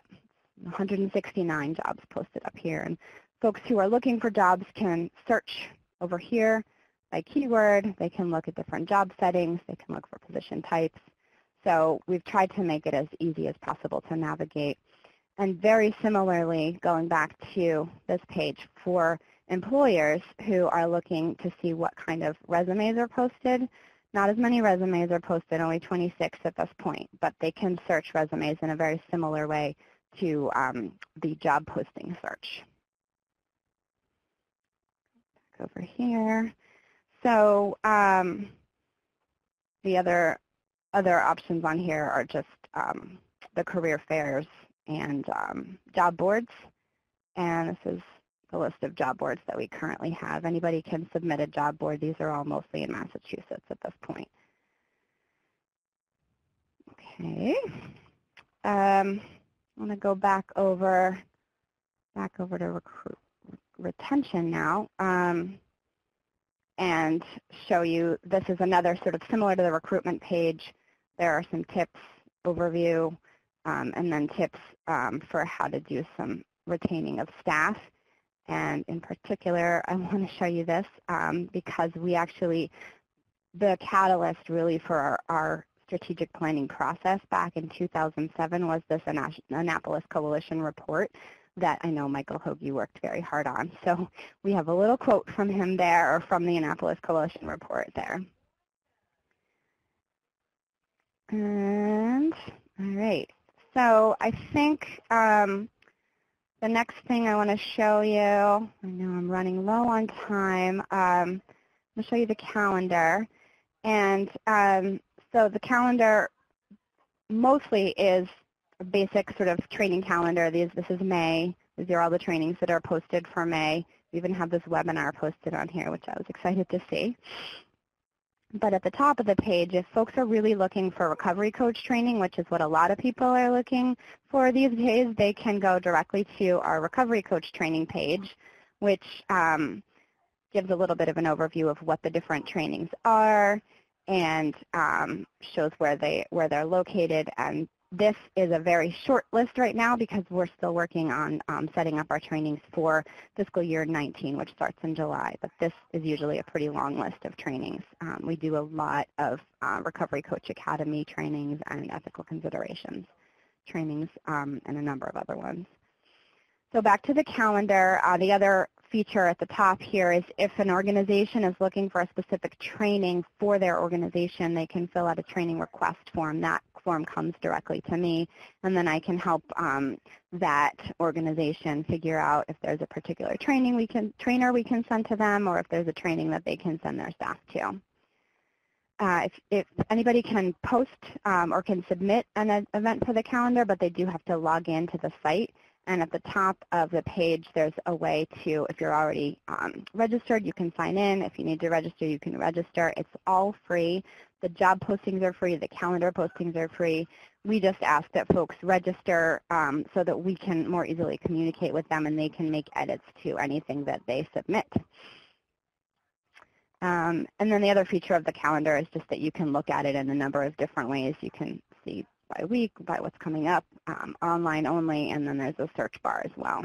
169 jobs posted up here. And folks who are looking for jobs can search over here by keyword. They can look at different job settings. They can look for position types. So we've tried to make it as easy as possible to navigate. And very similarly, going back to this page, for employers who are looking to see what kind of resumes are posted, not as many resumes are posted, only 26 at this point, but they can search resumes in a very similar way to the job posting search. Back over here. So the other options on here are just the career fairs and job boards. And this is the list of job boards that we currently have. Anybody can submit a job board. These are all mostly in Massachusetts at this point. Okay. I want to go back over to retention now. And show you, this is another sort of similar to the recruitment page. There are some tips, overview, and then tips for how to do some retaining of staff. And in particular, I want to show you this because we actually, the catalyst really for our strategic planning process back in 2007 was this Annapolis Coalition report that I know Michael Hoge worked very hard on. So we have a little quote from him there, or from the Annapolis Coalition report there. And all right, so I think the next thing I want to show you, I know I'm running low on time, I'm going to show you the calendar. And so the calendar mostly is a basic sort of training calendar. This is May. These are all the trainings that are posted for May. We even have this webinar posted on here, which I was excited to see. But at the top of the page, if folks are really looking for recovery coach training, which is what a lot of people are looking for these days, they can go directly to our recovery coach training page, which gives a little bit of an overview of what the different trainings are and shows where they're located. And this is a very short list right now because we're still working on setting up our trainings for fiscal year 19, which starts in July. But this is usually a pretty long list of trainings. We do a lot of Recovery Coach Academy trainings and ethical considerations trainings and a number of other ones. So back to the calendar, the other feature at the top here is if an organization is looking for a specific training for their organization, they can fill out a training request form. That form comes directly to me, and then I can help that organization figure out if there's a particular trainer we can send to them, or if there's a training that they can send their staff to. If anybody can post or can submit an event for the calendar, but they do have to log in to the site And at the top of the page, there's a way to, if you're already registered, you can sign in. If you need to register, you can register. It's all free. The job postings are free. The calendar postings are free. We just ask that folks register so that we can more easily communicate with them and they can make edits to anything that they submit. And then the other feature of the calendar is just that you can look at it in a number of different ways. You can see by week, by what's coming up, online only, and then there's a search bar as well.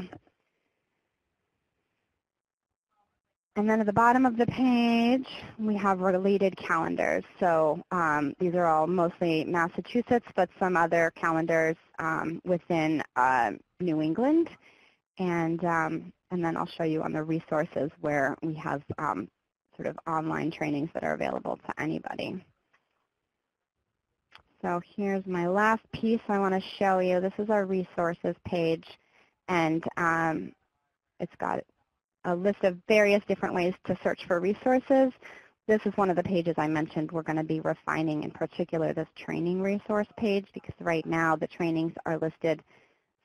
And then at the bottom of the page, we have related calendars. So these are all mostly Massachusetts, but some other calendars within New England. And then I'll show you on the resources where we have sort of online trainings that are available to anybody. So here's my last piece I want to show you. This is our resources page, and it's got a list of various different ways to search for resources. This is one of the pages I mentioned we're going to be refining, in particular this training resource page, because right now the trainings are listed.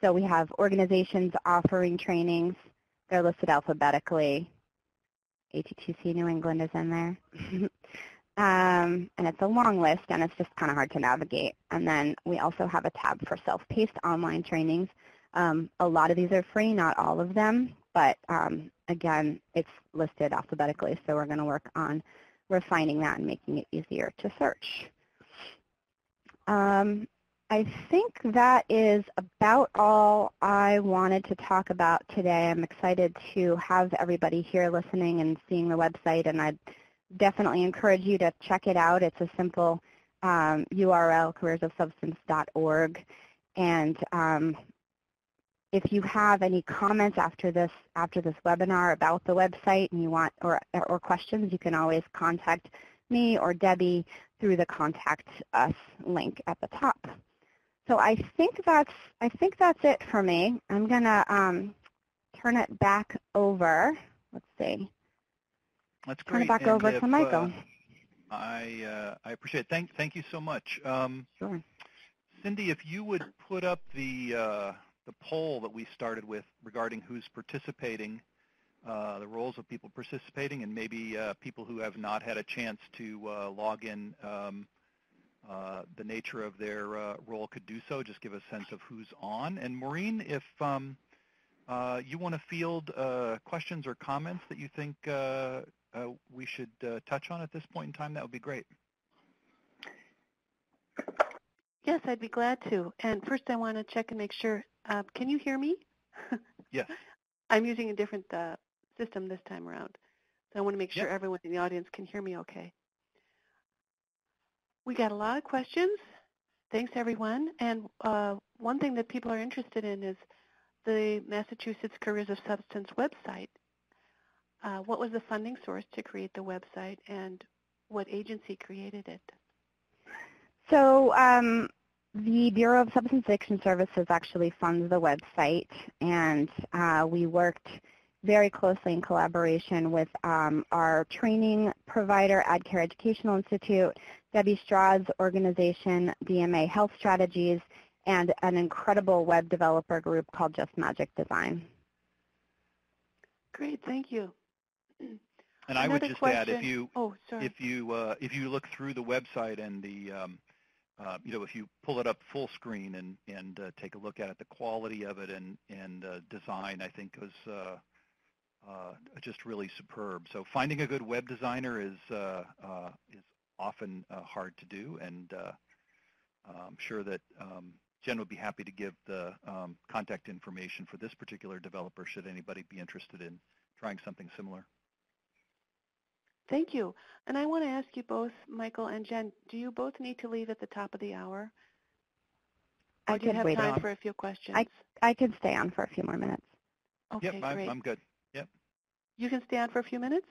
So we have organizations offering trainings. They're listed alphabetically. ATTC New England is in there. And it's a long list, and it's just kind of hard to navigate. And then we also have a tab for self-paced online trainings. A lot of these are free, not all of them, but again, it's listed alphabetically, so we're going to work on refining that and making it easier to search. I think that is about all I wanted to talk about today. I'm excited to have everybody here listening and seeing the website, and I'd definitely encourage you to check it out. It's a simple URL, careersofsubstance.org. And if you have any comments after this webinar about the website and you want or questions, you can always contact me or Debbie through the Contact Us link at the top. So I think that's it for me. I'm gonna turn it back over. Let's see. That's great. Turn it back over to Michael. I appreciate it. Thank you so much. Sure. Cindy, if you would put up the poll that we started with regarding who's participating, the roles of people participating, and maybe people who have not had a chance to log in, the nature of their role could do so. Just give a sense of who's on. And Maureen, if you want to field questions or comments that you think we should touch on at this point in time, that would be great. Yes, I'd be glad to. And first I want to check and make sure, can you hear me? Yes. I'm using a different system this time around. So I want to make sure everyone in the audience can hear me okay. We got a lot of questions. Thanks, everyone. And one thing that people are interested in is the Massachusetts Careers of Substance website. What was the funding source to create the website, and what agency created it? So the Bureau of Substance Addiction Services actually funds the website, and we worked very closely in collaboration with our training provider, AdCare Educational Institute, Debbie Straw's organization, DMA Health Strategies, and an incredible web developer group called Just Magic Design. Great, thank you. And I would just add, if you look through the website and the if you pull it up full screen and take a look at it, the quality of it and design, I think, was just really superb. So finding a good web designer is often hard to do, and I'm sure that Jen would be happy to give the contact information for this particular developer should anybody be interested in trying something similar. Thank you. And I want to ask you both, Michael and Jen, do you both need to leave at the top of the hour? Or do you have time for a few questions? I could stay on for a few more minutes. Okay, yep, great. I'm good. Yep. You can stay on for a few minutes?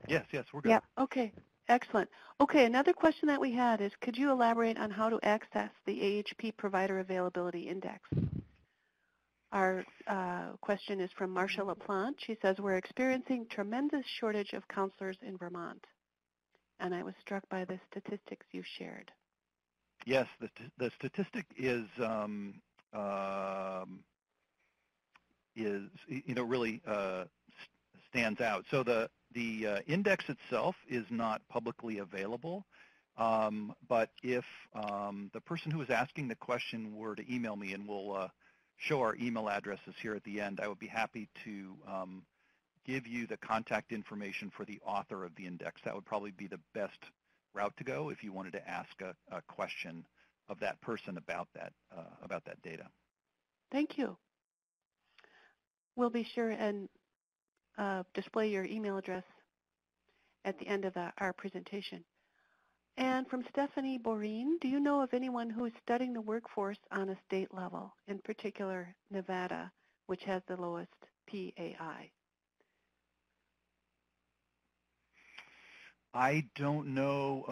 Yes, we're good. Yep. Okay, excellent. Okay, another question that we had is, could you elaborate on how to access the AHP Provider Availability Index? Our question is from Marcia LaPlante. She says, we're experiencing tremendous shortage of counselors in Vermont. And I was struck by the statistics you shared. Yes, the statistic is is, really stands out. So the index itself is not publicly available, but if the person who is asking the question were to email me, and we'll show our email addresses here at the end, I would be happy to give you the contact information for the author of the index. That would probably be the best route to go if you wanted to ask a question of that person about that data. Thank you. We'll be sure and display your email address at the end of our presentation. And from Stephanie Boreen, do you know of anyone who is studying the workforce on a state level, in particular Nevada, which has the lowest PAI? I don't know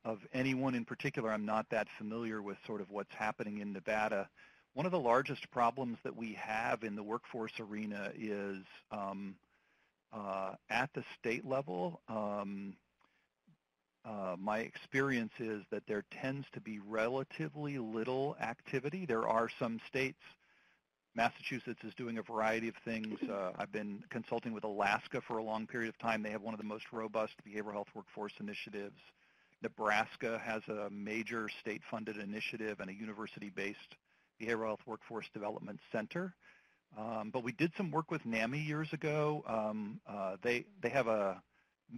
of anyone in particular. I'm not that familiar with sort of what's happening in Nevada. One of the largest problems that we have in the workforce arena is at the state level. My experience is that there tends to be relatively little activity. There are some states. Massachusetts is doing a variety of things. I've been consulting with Alaska for a long period of time. They have one of the most robust behavioral health workforce initiatives. Nebraska has a major state-funded initiative and a university-based behavioral health workforce development center. But we did some work with NAMI years ago. They have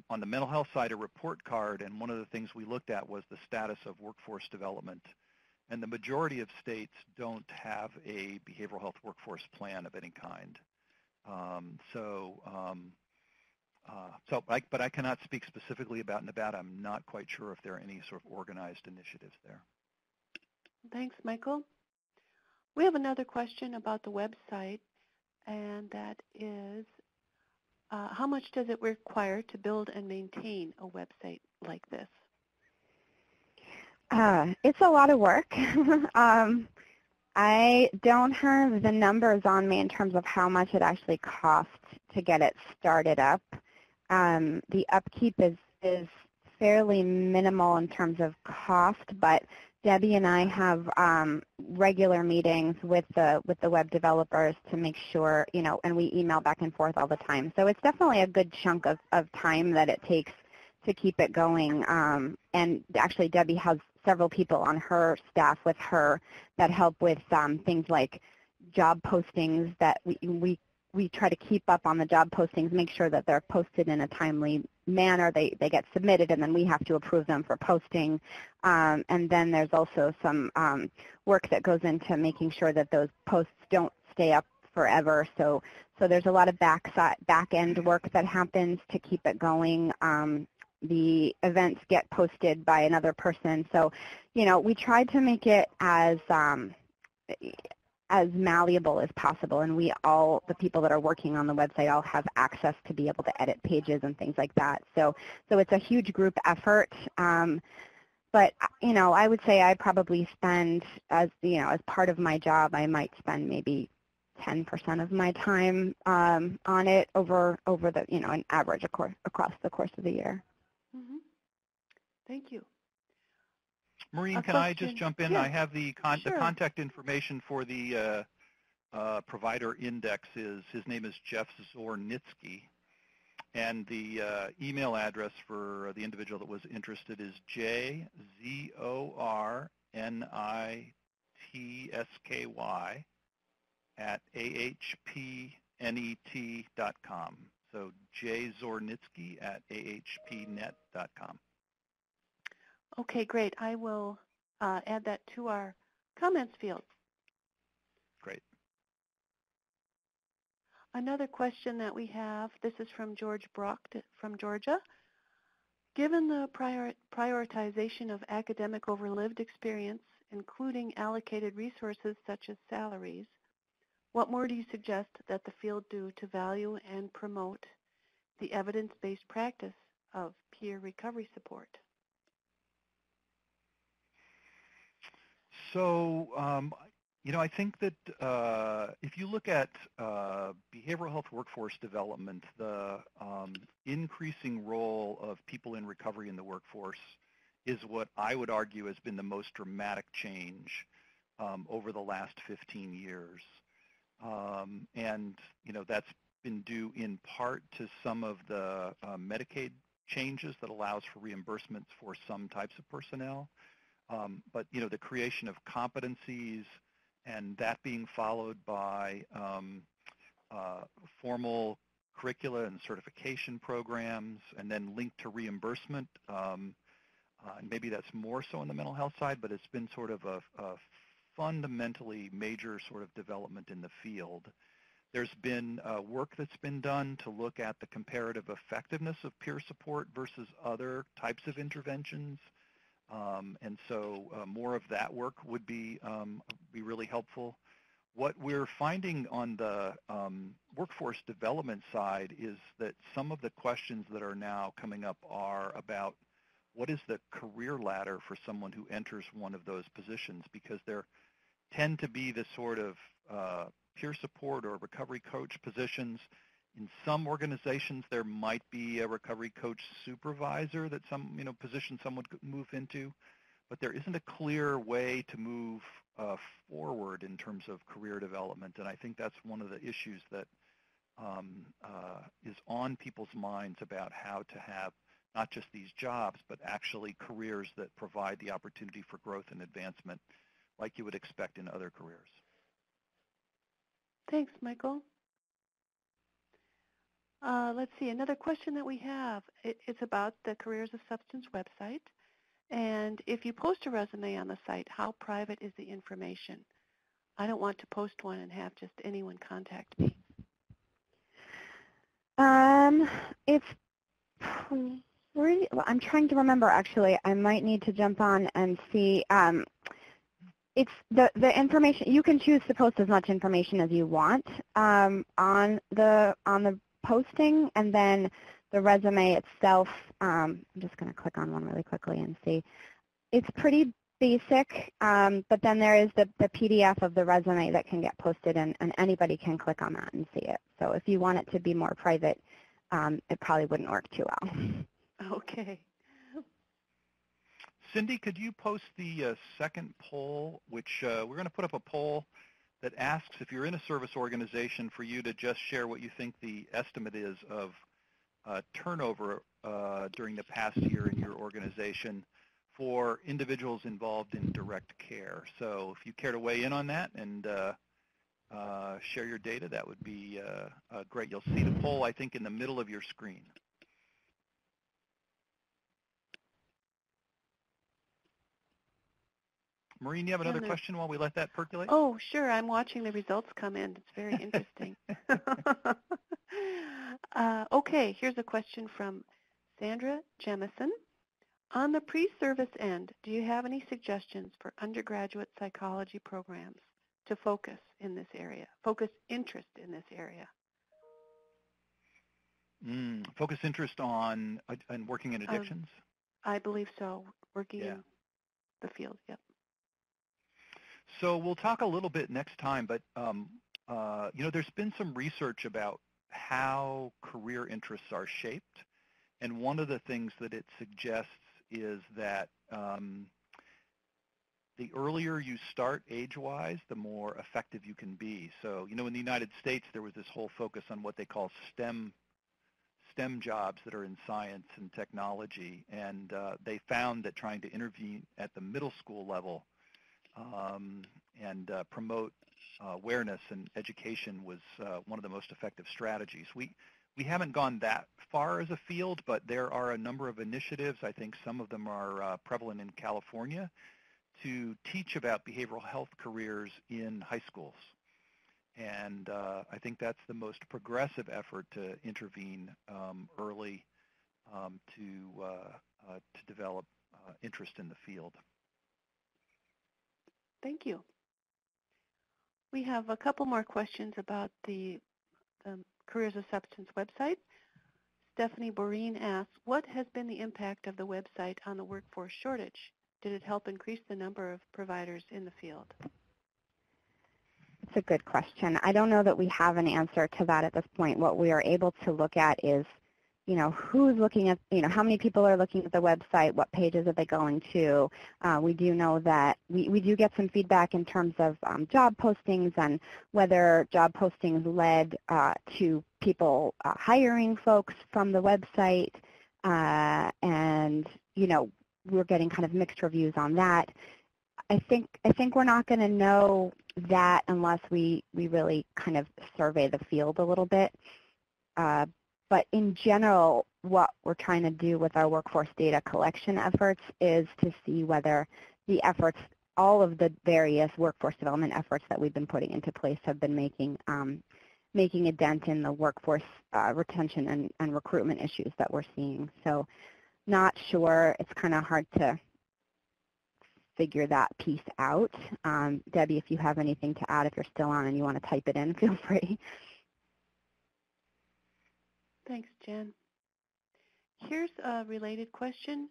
on the mental health side, a report card, and one of the things we looked at was the status of workforce development. And the majority of states don't have a behavioral health workforce plan of any kind. But I cannot speak specifically about Nevada. I'm not quite sure if there are any sort of organized initiatives there. Thanks, Michael. We have another question about the website, and that is, how much does it require to build and maintain a website like this? It's a lot of work. I don't have the numbers on me in terms of how much it actually costs to get it started up. The upkeep is fairly minimal in terms of cost, but Debbie and I have regular meetings with the web developers to make sure, and we email back and forth all the time. So it's definitely a good chunk of time that it takes to keep it going. And actually, Debbie has several people on her staff with her that help with things like job postings that we try to keep up on the job postings, make sure that they're posted in a timely manner. They get submitted, and then we have to approve them for posting. And then there's also some work that goes into making sure that those posts don't stay up forever. So there's a lot of back-end work that happens to keep it going. The events get posted by another person. So, we try to make it as malleable as possible, and the people that are working on the website all have access to be able to edit pages and things like that. So it's a huge group effort. But, I would say I probably spend, as part of my job, I might spend maybe 10% of my time on it over the, an average across the course of the year. Mm-hmm. Thank you. Maureen, can I just jump in? Yes. I have the Sure. contact information for the provider index. His name is Jeff Zornitsky, and the email address for the individual that was interested is jzornitsky@ahpnet.com. So jzornitsky@ahpnet.com. Okay, great. I will add that to our comments field. Great. Another question that we have, this is from George Brock from Georgia. Given the prioritization of academic over lived experience, including allocated resources such as salaries, what more do you suggest that the field do to value and promote the evidence-based practice of peer recovery support? So, I think that if you look at behavioral health workforce development, the increasing role of people in recovery in the workforce is what I would argue has been the most dramatic change over the last 15 years. And, that's been due in part to some of the Medicaid changes that allows for reimbursements for some types of personnel. But, the creation of competencies and that being followed by formal curricula and certification programs and then linked to reimbursement. And maybe that's more so on the mental health side, but it's been sort of a fundamentally major sort of development in the field. There's been work that's been done to look at the comparative effectiveness of peer support versus other types of interventions. And so more of that work would be really helpful. What we're finding on the workforce development side is that some of the questions that are now coming up are about what is the career ladder for someone who enters one of those positions, because there tend to be the sort of peer support or recovery coach positions. In some organizations, there might be a recovery coach supervisor that position someone could move into, but there isn't a clear way to move forward in terms of career development. And I think that's one of the issues that is on people's minds about how to have not just these jobs, but actually careers that provide the opportunity for growth and advancement like you would expect in other careers. Thanks, Michael. Let's see, another question that we have, it's about the Careers of Substance website. And if you post a resume on the site, how private is the information? I don't want to post one and have just anyone contact me. It's pretty, well, I'm trying to remember, actually. I might need to jump on and see. It's the information, you can choose to post as much information as you want on the posting, and then the resume itself, I'm just going to click on one really quickly and see. It's pretty basic, but then there is the PDF of the resume that can get posted, and anybody can click on that and see it. So if you want it to be more private, it probably wouldn't work too well. Okay. Cindy, could you post the second poll, which we're going to put up a poll that asks, if you're in a service organization, for you to just share what you think the estimate is of turnover during the past year in your organization for individuals involved in direct care. So if you care to weigh in on that and share your data, that would be great. You'll see the poll, I think, in the middle of your screen. Maureen, you have another question while we let that percolate? Oh, sure. I'm watching the results come in. It's very interesting. Okay, here's a question from Sandra Jemison. On the pre-service end, do you have any suggestions for undergraduate psychology programs to focus in this area, focus interest in this area? Focus interest on working in addictions? I believe so, working in the field, yep. So we'll talk a little bit next time, but there's been some research about how career interests are shaped, and one of the things that it suggests is that the earlier you start age-wise, the more effective you can be. So, in the United States, there was this whole focus on what they call STEM jobs that are in science and technology, and they found that trying to intervene at the middle school level and promote awareness and education was one of the most effective strategies. We haven't gone that far as a field, but there are a number of initiatives. I think some of them are prevalent in California to teach about behavioral health careers in high schools. And I think that's the most progressive effort to intervene early to develop interest in the field. Thank you. We have a couple more questions about the Careers of Substance website. Stephanie Boreen asks, what has been the impact of the website on the workforce shortage? Did it help increase the number of providers in the field? It's a good question. I don't know that we have an answer to that at this point. What we are able to look at is who's looking at, how many people are looking at the website, what pages are they going to. We do know that we do get some feedback in terms of job postings and whether job postings led to people hiring folks from the website. And, we're getting kind of mixed reviews on that. I think we're not going to know that unless we really kind of survey the field a little bit. But in general, what we're trying to do with our workforce data collection efforts is to see whether the efforts, all of the various workforce development efforts that we've been putting into place have been making a dent in the workforce retention and recruitment issues that we're seeing. So not sure. It's kind of hard to figure that piece out. Debbie, if you have anything to add, if you're still on and you want to type it in, feel free. Thanks, Jen. Here's a related question.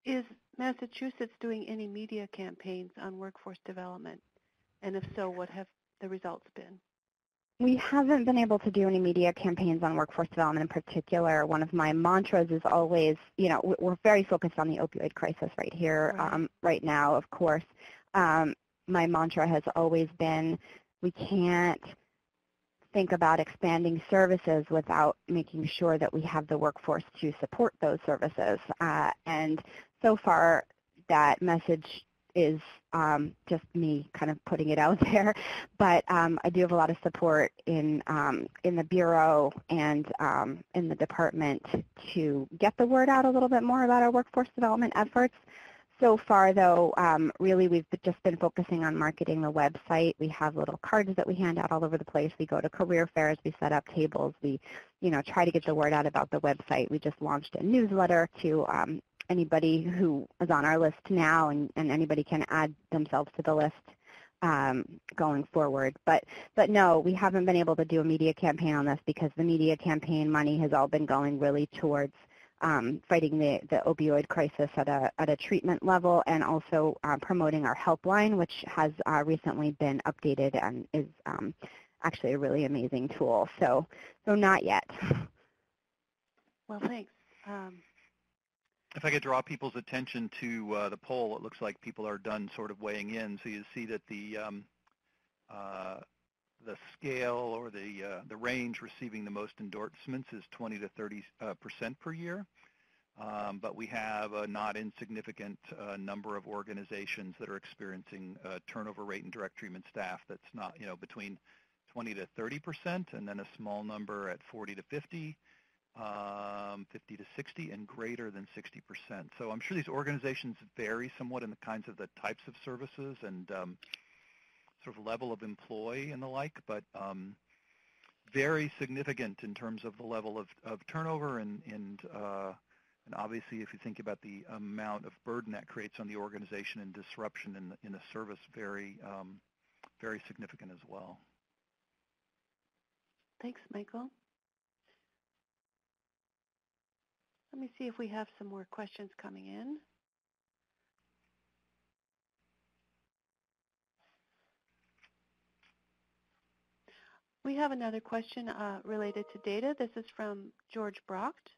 Is Massachusetts doing any media campaigns on workforce development? And if so, what have the results been? We haven't been able to do any media campaigns on workforce development in particular. One of my mantras is always, we're very focused on the opioid crisis right here, right now, of course. My mantra has always been, we can't think about expanding services without making sure that we have the workforce to support those services. And so far, that message is just me kind of putting it out there. But I do have a lot of support in the Bureau and in the department to get the word out a little bit more about our workforce development efforts. So far, though, really we've just been focusing on marketing the website. We have little cards that we hand out all over the place. We go to career fairs. We set up tables. We, try to get the word out about the website. We just launched a newsletter to anybody who is on our list now, and anybody can add themselves to the list going forward. But no, we haven't been able to do a media campaign on this because the media campaign money has all been going really towards fighting the opioid crisis at a treatment level, and also promoting our helpline, which has recently been updated and is actually a really amazing tool. So not yet. Well, thanks. If I could draw people's attention to the poll, it looks like people are done sort of weighing in. So you see that the scale or the range receiving the most endorsements is 20 to 30% per year. But we have a not insignificant number of organizations that are experiencing a turnover rate in direct treatment staff that's not, between 20 to 30%, and then a small number at 40 to 50, 50 to 60, and greater than 60%. So I'm sure these organizations vary somewhat in the kinds of the types of services and sort of level of employee and the like, but very significant in terms of the level of turnover and obviously if you think about the amount of burden that creates on the organization and disruption in the service, very significant as well. Thanks, Michael. Let me see if we have some more questions coming in. We have another question related to data. This is from George Brocht.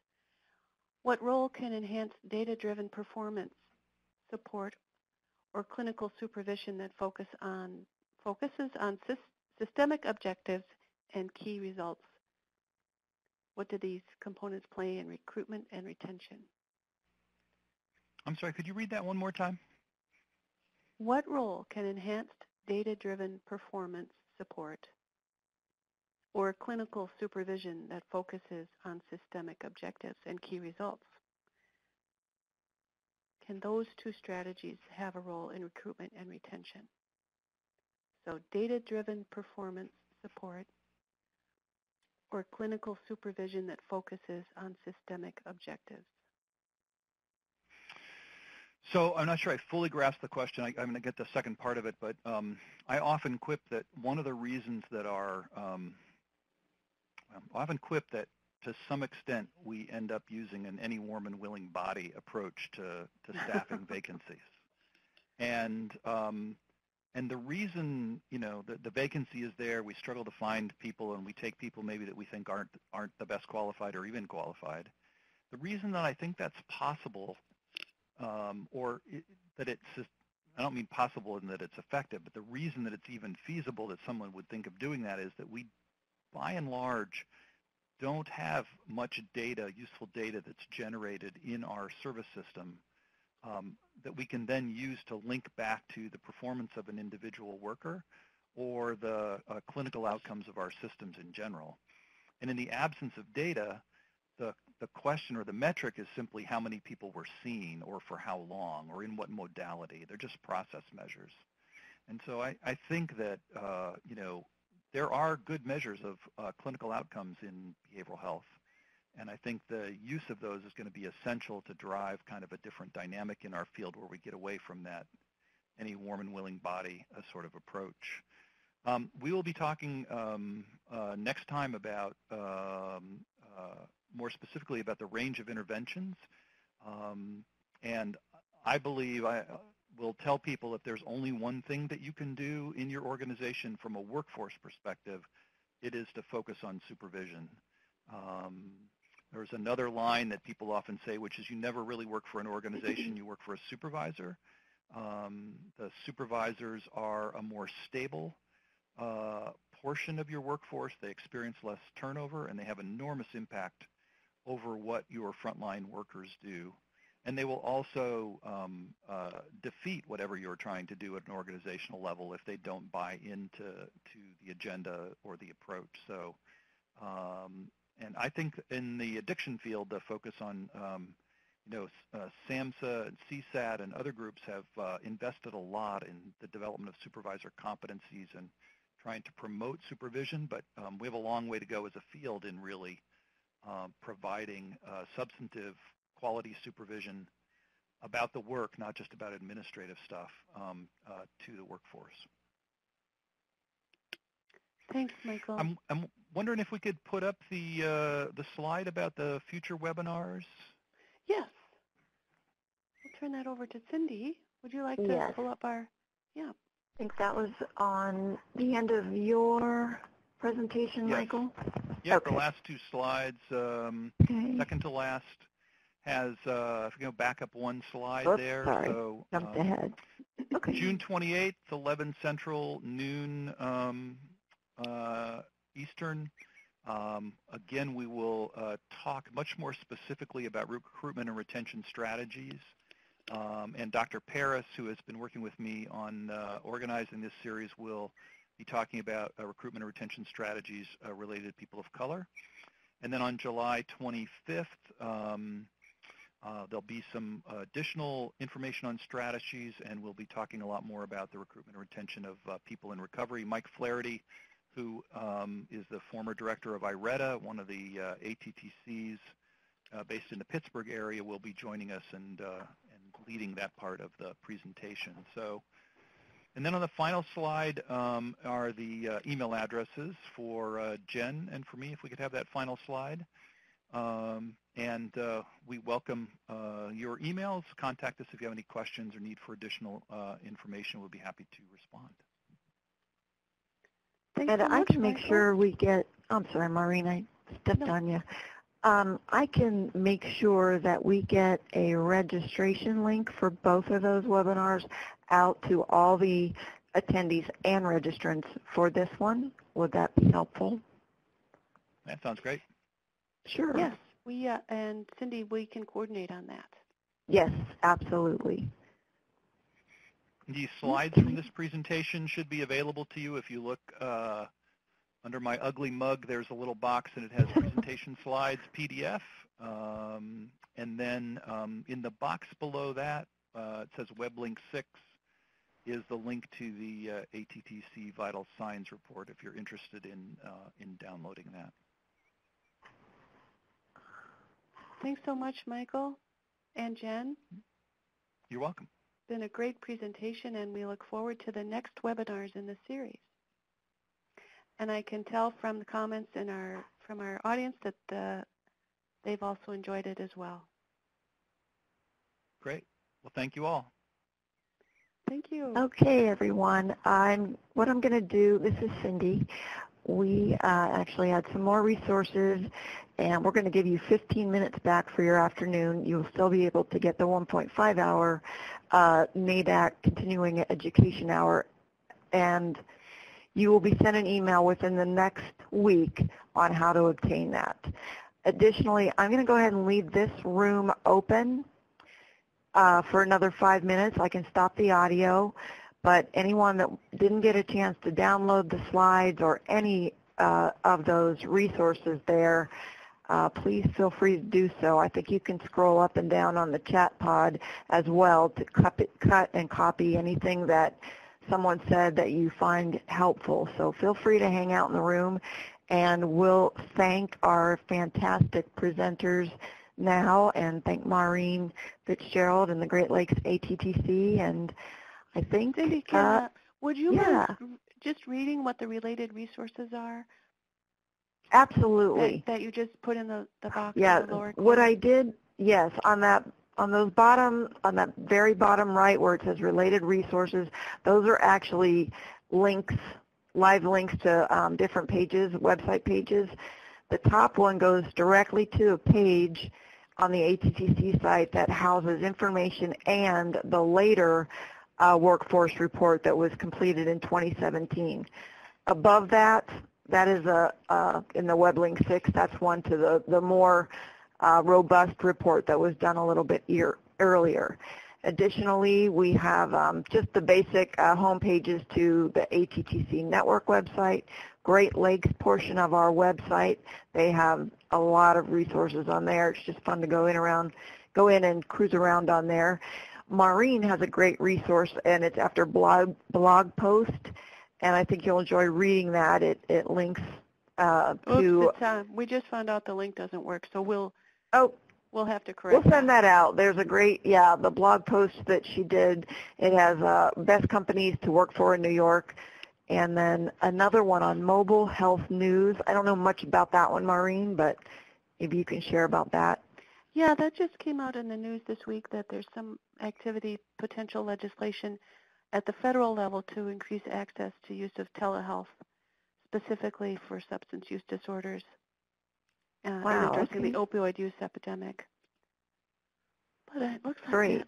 What role can enhanced data-driven performance support or clinical supervision that focuses on systemic objectives and key results? What do these components play in recruitment and retention? I'm sorry, could you read that one more time? What role can enhanced data-driven performance support or clinical supervision that focuses on systemic objectives and key results? Can those two strategies have a role in recruitment and retention? So data-driven performance support or clinical supervision that focuses on systemic objectives. So I'm not sure I fully grasp the question. I'm going to get the second part of it, but I often quip that one of the reasons that to some extent we end up using an any warm and willing body approach to staffing vacancies. And the reason, the vacancy is there, we struggle to find people, and we take people maybe that we think aren't the best qualified or even qualified. The reason that I think that's possible, that it's just, I don't mean possible in that it's effective, but the reason that it's even feasible that someone would think of doing that is that we, by and large, don't have much data, useful data that's generated in our service system that we can then use to link back to the performance of an individual worker or the clinical outcomes of our systems in general. And in the absence of data, the question or the metric is simply how many people we're seeing or for how long or in what modality. They're just process measures. And so I think that, there are good measures of clinical outcomes in behavioral health. And I think the use of those is going to be essential to drive kind of a different dynamic in our field where we get away from that any warm and willing body sort of approach. We will be talking next time about more specifically about the range of interventions. And I believe I will tell people if there's only one thing that you can do in your organization from a workforce perspective, it is to focus on supervision. There's another line that people often say, which is you never really work for an organization, you work for a supervisor. The supervisors are a more stable portion of your workforce. They experience less turnover, and they have enormous impact over what your frontline workers do. And they will also defeat whatever you're trying to do at an organizational level if they don't buy into the agenda or the approach. So, and I think in the addiction field, the focus on, SAMHSA and CSAT and other groups have invested a lot in the development of supervisor competencies and trying to promote supervision, but we have a long way to go as a field in really providing substantive quality supervision about the work, not just about administrative stuff, to the workforce. Thanks, Michael. I'm wondering if we could put up the slide about the future webinars. Yes. I'll turn that over to Cindy. Would you like to pull up our, I think that was on the end of your presentation, yes. Michael? Yeah, okay. The last two slides, second to last, has, if you go back up one slide there. Sorry, so, jumped ahead. Okay. June 28th, 11 Central, noon Eastern. Again, we will talk much more specifically about recruitment and retention strategies. And Dr. Paris, who has been working with me on organizing this series, will be talking about recruitment and retention strategies related to people of color. And then on July 25th, there'll be some additional information on strategies, and we'll be talking a lot more about the recruitment and retention of people in recovery. Mike Flaherty, who is the former director of IRETA, one of the ATTCs based in the Pittsburgh area, will be joining us and leading that part of the presentation. So, and then on the final slide are the email addresses for Jen and for me, if we could have that final slide. And we welcome your emails. Contact us if you have any questions or need for additional information. We'll be happy to respond. Thanks and so I much, can make Michael. sure we get, I'm sorry, Maureen, I stepped on you. I can make sure that we get a registration link for both of those webinars out to all the attendees and registrants for this one. Would that be helpful? That sounds great. Sure. Yes, we and Cindy, we can coordinate on that. Yes, absolutely. These slides from this presentation should be available to you. If you look under my ugly mug, there's a little box and it has presentation slides PDF. And then in the box below that, it says web link 6 is the link to the ATTC Vital Signs report if you're interested in downloading that. Thanks so much, Michael and Jen. You're welcome. It's been a great presentation, and we look forward to the next webinars in the series. And I can tell from the comments from our audience that they've also enjoyed it as well. Great. Well, thank you all. Thank you. Okay, everyone. What I'm going to do, this is Cindy. we actually had some more resources, and we're going to give you 15 minutes back for your afternoon. You'll still be able to get the 1.5-hour NABAC continuing education hour, and you will be sent an email within the next week on how to obtain that. Additionally, I'm going to go ahead and leave this room open for another 5 minutes. I can stop the audio, but anyone that didn't get a chance to download the slides or any of those resources there, please feel free to do so. I think you can scroll up and down on the chat pod as well to cut and copy anything that someone said that you find helpful. So feel free to hang out in the room, and we'll thank our fantastic presenters now, and thank Maureen Fitzgerald and the Great Lakes ATTC. And I think, Cindy, would you mind just reading what the related resources are? Absolutely. That you just put in the box. Yeah, in the lower corner? what I did, yes, on that very bottom right where it says related resources, those are actually links, live links to different pages, website pages. The top one goes directly to a page on the ATTC site that houses information and the later workforce report that was completed in 2017. Above that, that is in the web link 6, that's one to the more robust report that was done a little bit earlier. Additionally, we have just the basic home pages to the ATTC network website, Great Lakes portion of our website. They have a lot of resources on there. It's just fun to go in and cruise around on there. Maureen has a great resource, and it's after blog post, and I think you'll enjoy reading that. It links to. We just found out the link doesn't work, so we'll have to correct. We'll send that out. There's a great, the blog post that she did. It has best companies to work for in New York, and then another one on mobile health news. I don't know much about that one, Maureen, but maybe you can share about that. Yeah, that just came out in the news this week that there's some activity, potential legislation at the federal level to increase access to use of telehealth, specifically for substance use disorders. And addressing the opioid use epidemic. But it looks like great.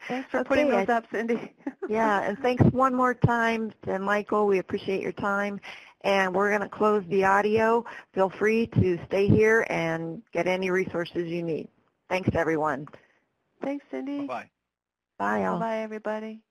Thanks for putting those up, Cindy. Yeah, and thanks one more time to Michael. We appreciate your time. And we're going to close the audio. Feel free to stay here and get any resources you need. Thanks, everyone. Thanks, Cindy. Bye-bye. Bye, all. Bye, everybody.